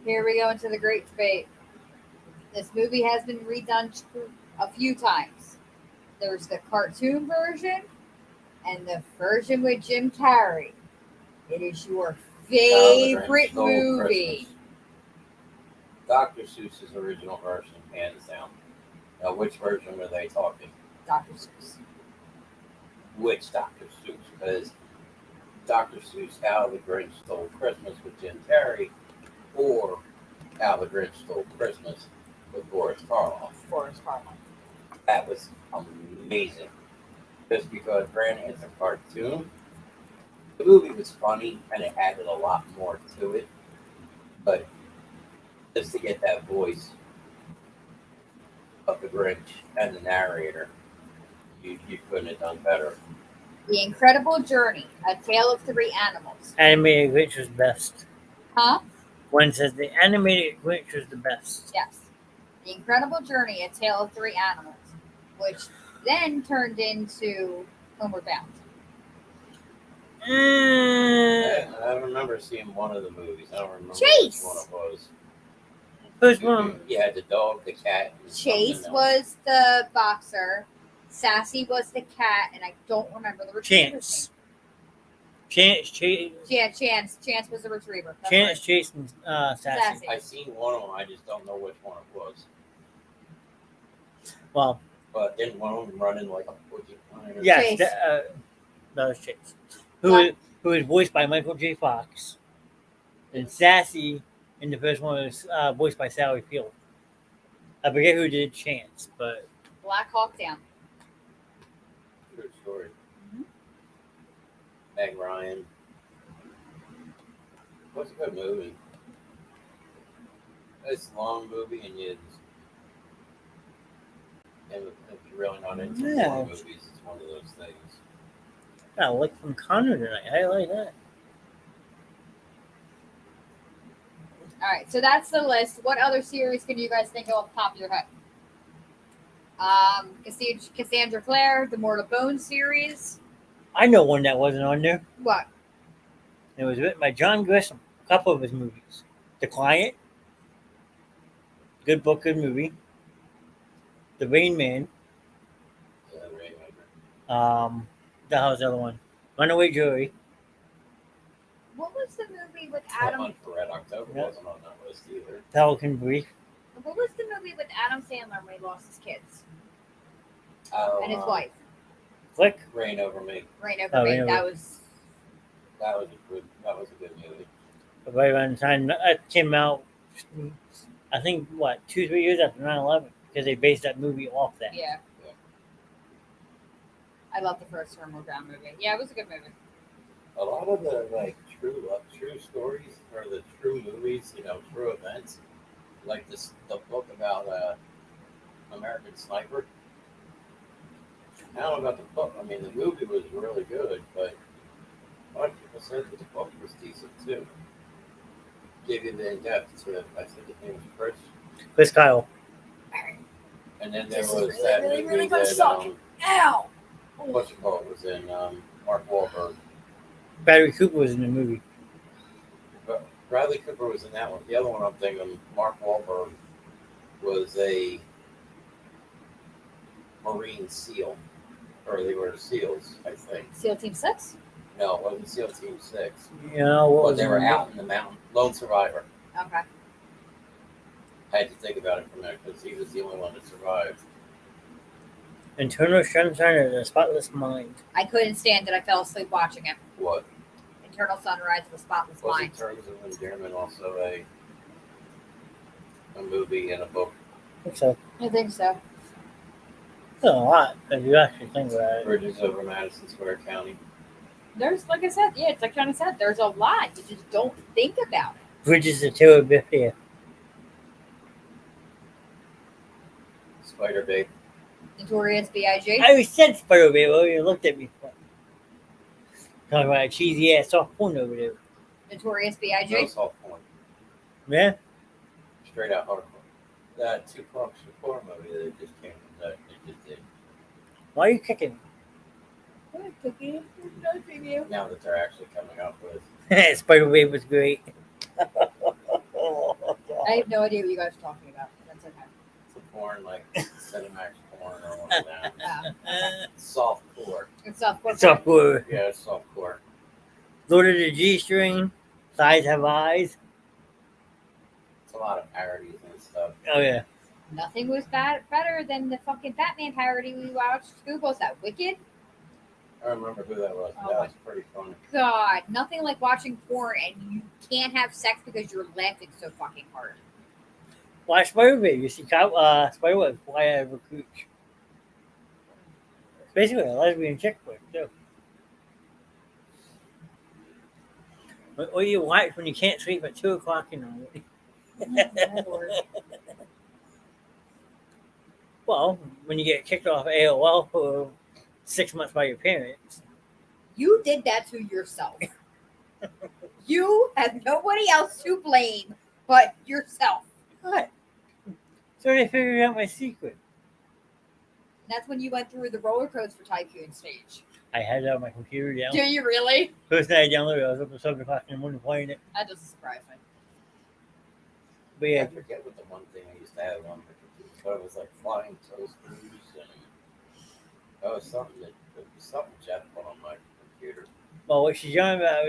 Here we go into the great debate. This movie has been redone a few times. There's the cartoon version and the version with Jim Carrey. It is your favorite movie. Dr. Seuss's original version, hands down. Now, which version were they talking? Dr. Seuss. Which Dr. Seuss? Because Dr. Seuss, How the Grinch Stole Christmas with Jim Carrey, or How the Grinch Stole Christmas with Boris Karloff. Forrest Karloff. That was amazing. Just because, granted, it's a cartoon, the movie was funny and it added a lot more to it. But just to get that voice of the Grinch and the narrator, you couldn't have done better. The Incredible Journey, A Tale of Three Animals. Animated Grinch was best. Huh? One says the animated Grinch was the best. Yes. The Incredible Journey, A Tale of Three Animals, which then turned into Homeward Bound. I remember seeing one of the movies. I don't remember Chase! which one it was. First one, You had the dog, the cat. And Chase something else. was the boxer. Sassy was the cat, and I don't remember the retriever's Chance, name. Yeah, Chance. Chance was the retriever. That's Chance, right. Chase, and Sassy. Sassy. I seen one of them. I just don't know which one it was. Well, But didn't one of them run in like a porcupine? Or yes, Chase. that was Chase. What? Who was voiced by Michael J. Fox. And Sassy in the first one was voiced by Sally Field. I forget who did Chance, but Black Hawk Down. True story. Mhm. Meg Ryan. What's a good movie? It's a long movie, and if you're really not into Yeah. long movies, it's one of those things. got a lick from Connor tonight. I like that. All right, so that's the list. What other series can you guys think of off the top of your head? Cassandra Clare, the Mortal Bones series. I know one that wasn't on there. What? It was written by John Grisham. A couple of his movies. The Client. Good book, good movie. The Rain Man. The hell's the other one? Runaway Jury. What was the movie with Adam Adam? on for Red October Yeah. wasn't on that list either. Pelican Brief. What was the movie with Adam Sandler when he lost his kids Oh, and his wife? Flick. Rain Over Me. Rain Over Oh, Me. Rain Over- That was That was a good movie. Right around the time that came out, I think, 2-3 years after 9/11, because they based that movie off that. yeah. I love the first Homeward Bound movie. Yeah, it was a good movie. A lot of the true stories or the true movies, true events, like the book about American Sniper. I don't know about the book. I mean, the movie was really good, but a lot of people said that the book was decent too. Gave you the in-depth to it. I think his name was Chris Kyle. and then there This is was really, that really, movie really gonna that suck. Ow! what's it called? It was in Mark Wahlberg. Bradley Cooper was in the movie. But Bradley Cooper was in that one. The other one I'm thinking of, Mark Wahlberg, was a Marine SEAL. Or they were SEALs, I think. SEAL Team 6? No, it wasn't SEAL Team 6. You know what But was they were in- out in the mountain. Lone Survivor. Okay. I had to think about it for a minute because he was the only one that survived. Eternal Sunshine of the Spotless Mind. I couldn't stand it. I fell asleep watching it. What? Eternal Sunrise of the Spotless Was Mind. in terms of endearment also a movie and a book? I think so. I think so. It's a lot if you actually think about it. Bridges over Madison Square County. There's, like I said, yeah, it's like Johnny said, there's a lot. You just don't think about it. Bridges to Philadelphia. Spider Babe. Notorious B.I.G. I always said Spider Man. Well, you looked at me. Talking about a cheesy ass soft porn over there. Notorious No B.I.G. soft porn. Yeah? Straight out hardcore. That Tupac Shakur movie that just came that they just did. Why are you kicking? Now that they're actually coming up with Spider Man was great. I have no idea what you guys are talking about. That's okay. some porn like Cinemax porn or one of them. Okay. Soft core. It's soft core. Soft porn. Yeah, it's soft core. Lord of the G String. Thighs Have Eyes. It's a lot of parodies and stuff. Oh, yeah. Nothing was better than the fucking Batman parody we watched. Who was that? Wicked? I don't remember who that was. Oh, That was pretty funny. God, nothing like watching porn and you can't have sex because you're laughing so fucking hard. Why Spider Man? You see, Spider Man fly out of a cooch. Basically, a lesbian chick flick, too. What do you watch when you can't sleep at 2 o'clock in the morning? Oh, Lord. Well, when you get kicked off AOL for 6 months by your parents. You did that to yourself. You have nobody else to blame but yourself. What? So they figured out my secret. That's when you went through the roller coaster tycoon stage. I had it on my computer down. Do you really? First night I downloaded it, I was up at 7 o'clock in the morning playing it. That doesn't surprise me. But I yeah, forget what the one thing I used to have on my computer, but it was like flying toasters and that was something Jeff put on my computer. well, what she's talking about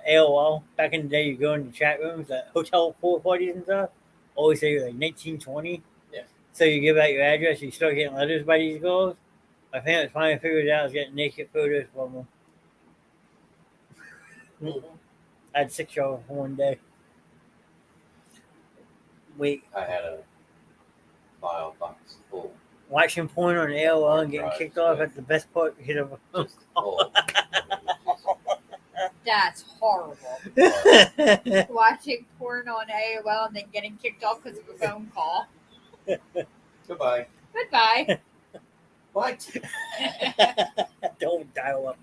AOL, back in the day, you go in the chat rooms at hotel pool parties and stuff, always say like 1920. Yeah. So you give out your address, you start getting letters by these girls. My parents finally figured it out, I was getting naked photos from them. I had 6 shows for one day. Wait, I had a file box full. watching porn on AOL and getting kicked off at the best part because of a phone Just full. That's horrible. Watching porn on AOL and then getting kicked off because of a phone call. Goodbye. Goodbye. What? Don't dial up.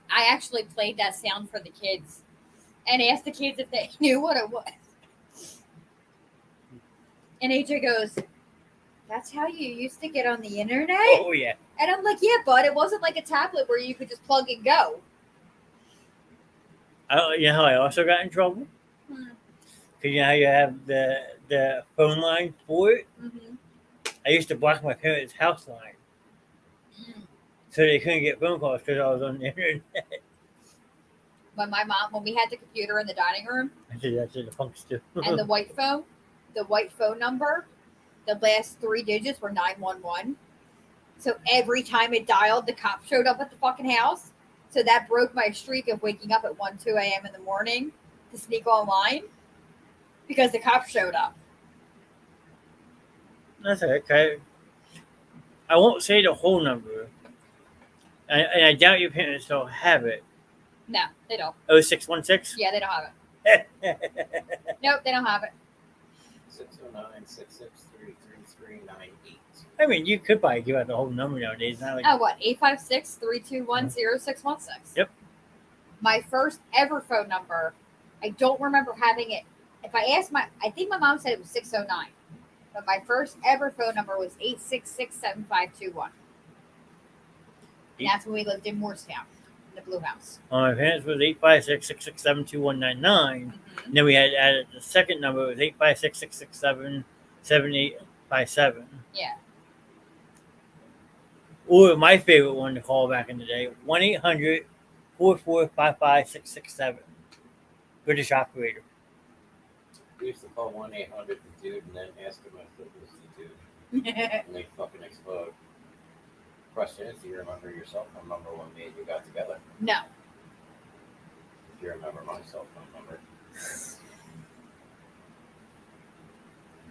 I actually played that sound for the kids and asked the kids if they knew what it was. And AJ goes, "That's how you used to get on the internet?" Oh, yeah. And I'm like, "Yeah, but it wasn't like a tablet where you could just plug and go." You know how I also got in trouble? Hmm. Because you know how you have the phone line for it? Mm-hmm. I used to block my parents' house line so they couldn't get phone calls because I was on the internet. When we had the computer in the dining room I did that to the punks too. and the white phone number, the last 3 digits were 911. So every time it dialed, the cop showed up at the fucking house. So that broke my streak of waking up at 2 a.m. in the morning to sneak online because the cop showed up. That's okay. I won't say the whole number. And I doubt your parents still have it. No, they don't. 0616? Yeah, they don't have it. Nope, they don't have it. 609-663-3398. I mean, you could probably give out the whole number nowadays. Not like, Oh, what? 856-321-0616. Yep. My first ever phone number, I don't remember having it. If I asked I think my mom said it was 609. But my first ever phone number was 866-7521. And that's when we lived in Moorestown, in the Blue House. my parents was 856-667-2199. And then we had added the second number was 856-667-7857. Yeah. Or my favorite one to call back in the day, 4455667. British operator. We used to call 1-800 the dude and then ask him if it was the dude. And they fucking explode. Question is, do you remember your cell phone number when me and you got together? No. If you remember my cell phone number.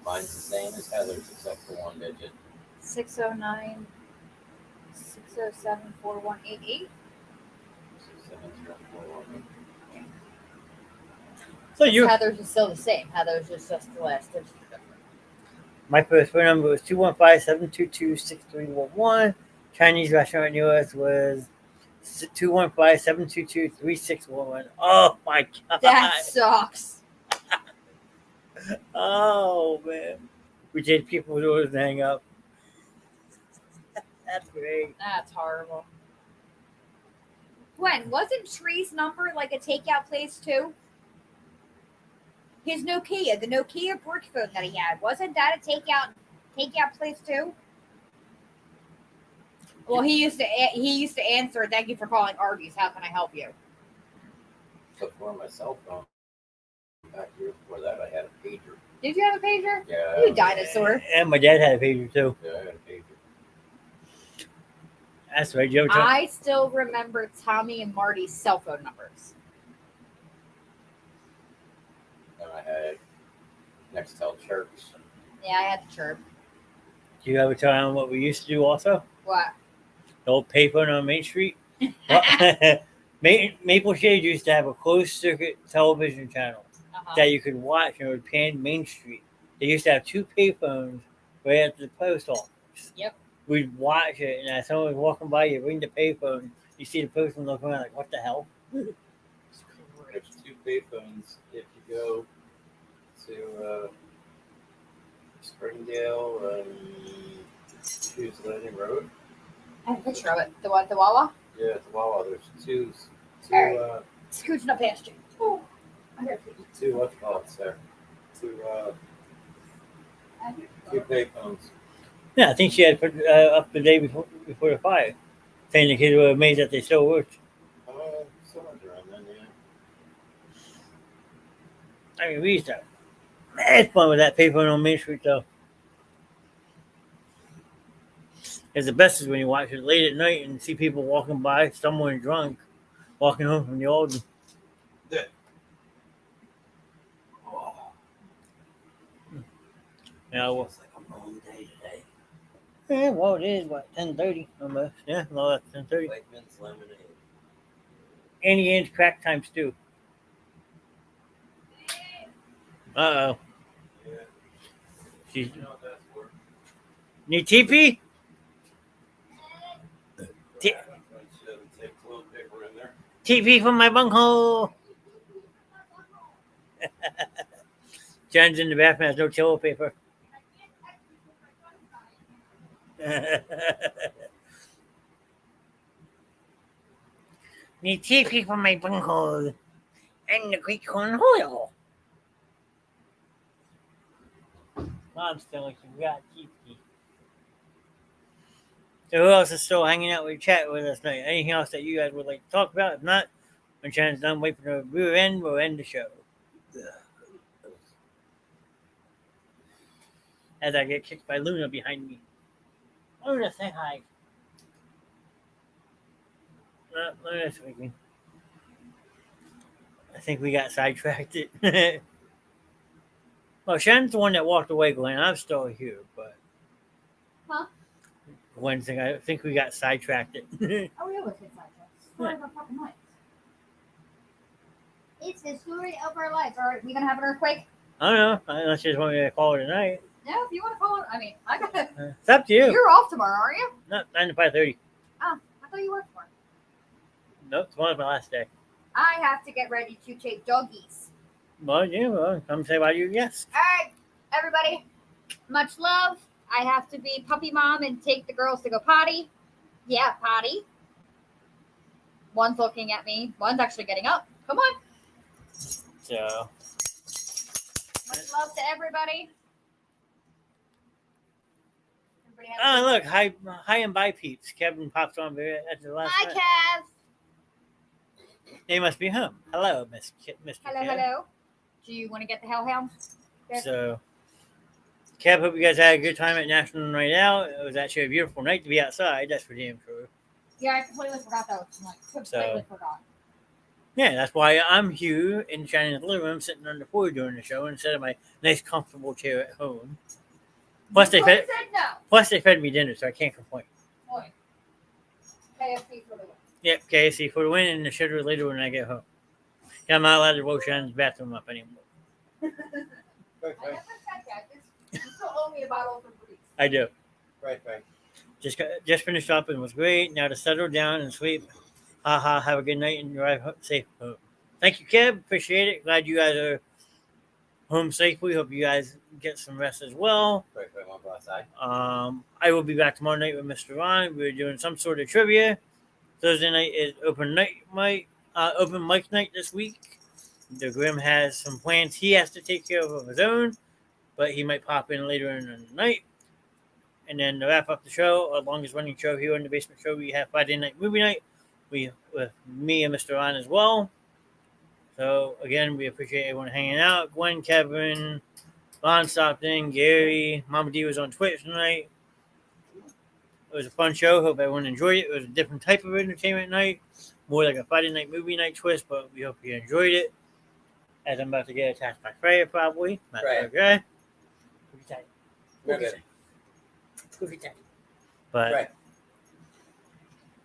Mine's the same as Heather's except for one digit. 609 607 4188. 67041. So you, Heather's is still the same. Heather's is just the last digit different. my first phone number was 215-722-6311. Chinese restaurant in the US was 215-722-3611. Oh my god. That sucks. Oh man. We did people's orders to hang up. That's great. That's horrible. Gwen, wasn't Tree's number like a takeout place too? His Nokia, the Nokia brick phone that he had, wasn't that a takeout place too? Well, he used to answer, "Thank you for calling Arby's. How can I help you?" Before my cell phone, back here before that, I had a pager. Did you have a pager? Yeah. You dinosaur. And my dad had a pager too. Yeah, I had a pager. That's right. You ever talk- I still remember Tommy and Marty's cell phone numbers. And I had Nextel chirps. Yeah, I had the chirp. Do you ever tell them what we used to do also? What? The old payphone on Main Street. Maple Shade used to have a closed circuit television channel that you could watch and it would pan Main Street. They used to have two payphones right at the post office. Yep. We'd watch it, and as someone was walking by, you ring the payphone, you see the postman looking around like, what the hell? There's two payphones if you go to Springdale and Hughes Landing Road. I have a picture of it. The what? The Wawa? Yeah, at the Wawa, there's two Alright. Scooching up past you. Oh, I got it. two what's there? Two payphones. Yeah, I think she had put up the day before the fire, saying the kids were amazed that they still worked. Someone's around then, yeah. I mean, we used to have mad fun with that payphone on Main Street, though. Because the best is when you watch it late at night and see people walking by, someone drunk, walking home from the old. Yeah. Oh, Yeah, well, it's like a long day today. yeah, well, it is, 10:30 almost. Yeah, well, that's 10:30. Wakeman's lemonade. Annie Ann's crack times 2. Uh-oh. Yeah. She's, You know what that's for? need TP? T- Take toilet paper in there. TP from my bunghole. John's in the bathroom, has no toilet paper. Need TP from my bunghole and the Greek cornhole. Mom's still like, you got TP. So who else is still hanging out with chat with us tonight? Anything else that you guys would like to talk about? If not, when Shannon's done, wait for the rear end, we'll end the show. As I get kicked by Luna behind me. Luna, say hi. Luna's speaking. I think we got sidetracked. Well, Shannon's the one that walked away, Glenn. I'm still here, but. Huh? One thing, I think we got sidetracked. Oh, we always get sidetracked. Story of our fucking lives. It's the story of our lives. All right, we gonna have an earthquake? I don't know. Unless you just want me to call it tonight. No, if you want to call it. I mean, I got. It's up to you. You're off tomorrow, are you? No, 9 to 5:30. Oh, I thought you worked tomorrow. Nope, tomorrow's my last day. I have to get ready to take doggies. Well, yeah, well, come say about you, yes. All right, everybody. Much love. I have to be puppy mom and take the girls to go potty. Yeah, potty. One's looking at me. One's actually getting up. Come on. So, Much love to everybody. Everybody have a oh, good look, hi and bye, peeps. Kevin pops on there at the last Hi, night. Kev. They must be home. Hello, Mr. Hello, Kev. hello. Do you want to get the hellhound? So, Kev, hope you guys had a good time at National Night Out. It was actually a beautiful night to be outside. That's for damn sure. Yeah, I completely forgot that was tonight. Completely forgot. Yeah, that's why I'm here in Shannon's living room sitting on the floor during the show instead of my nice, comfortable chair at home. Plus, they You fed, said no. plus they fed me dinner, so I can't complain. Boy. KFC for the win. Yep, KFC for the win and the shitter later when I get home. Yeah, I'm not allowed to roll Shannon's bathroom up anymore. Right, I right, never said that. You still owe me a bottle for Breeze. I do. right, right. Just finished up and was great. Now to settle down and sleep. Have a good night and drive safe home. Thank you, Kev. Appreciate it. Glad you guys are home safely. Hope you guys get some rest as well. Right, right, one outside. I will be back tomorrow night with Mr. Ron. We're doing some sort of trivia. Thursday night is open mic night this week. The Grim has some plans he has to take care of his own, but he might pop in later in the night. And then to wrap up the show, our longest running show here in the Basement Show, we have Friday night movie night. With me and Mr. Ron as well. So again, we appreciate everyone hanging out. Gwen, Kevin, Ron stopped in, Gary, Mama D was on Twitch tonight. It was a fun show. Hope everyone enjoyed it. It was a different type of entertainment night, more like a Friday night movie night twist, but we hope you enjoyed it. As I'm about to get attacked by Freya, probably. Not Freya. okay. Right, But right.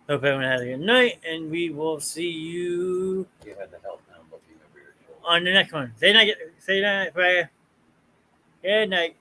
hope everyone has a good night, and we will see you You had the help now looking over your shoulder. on the next one. Say night, Freya. Good night.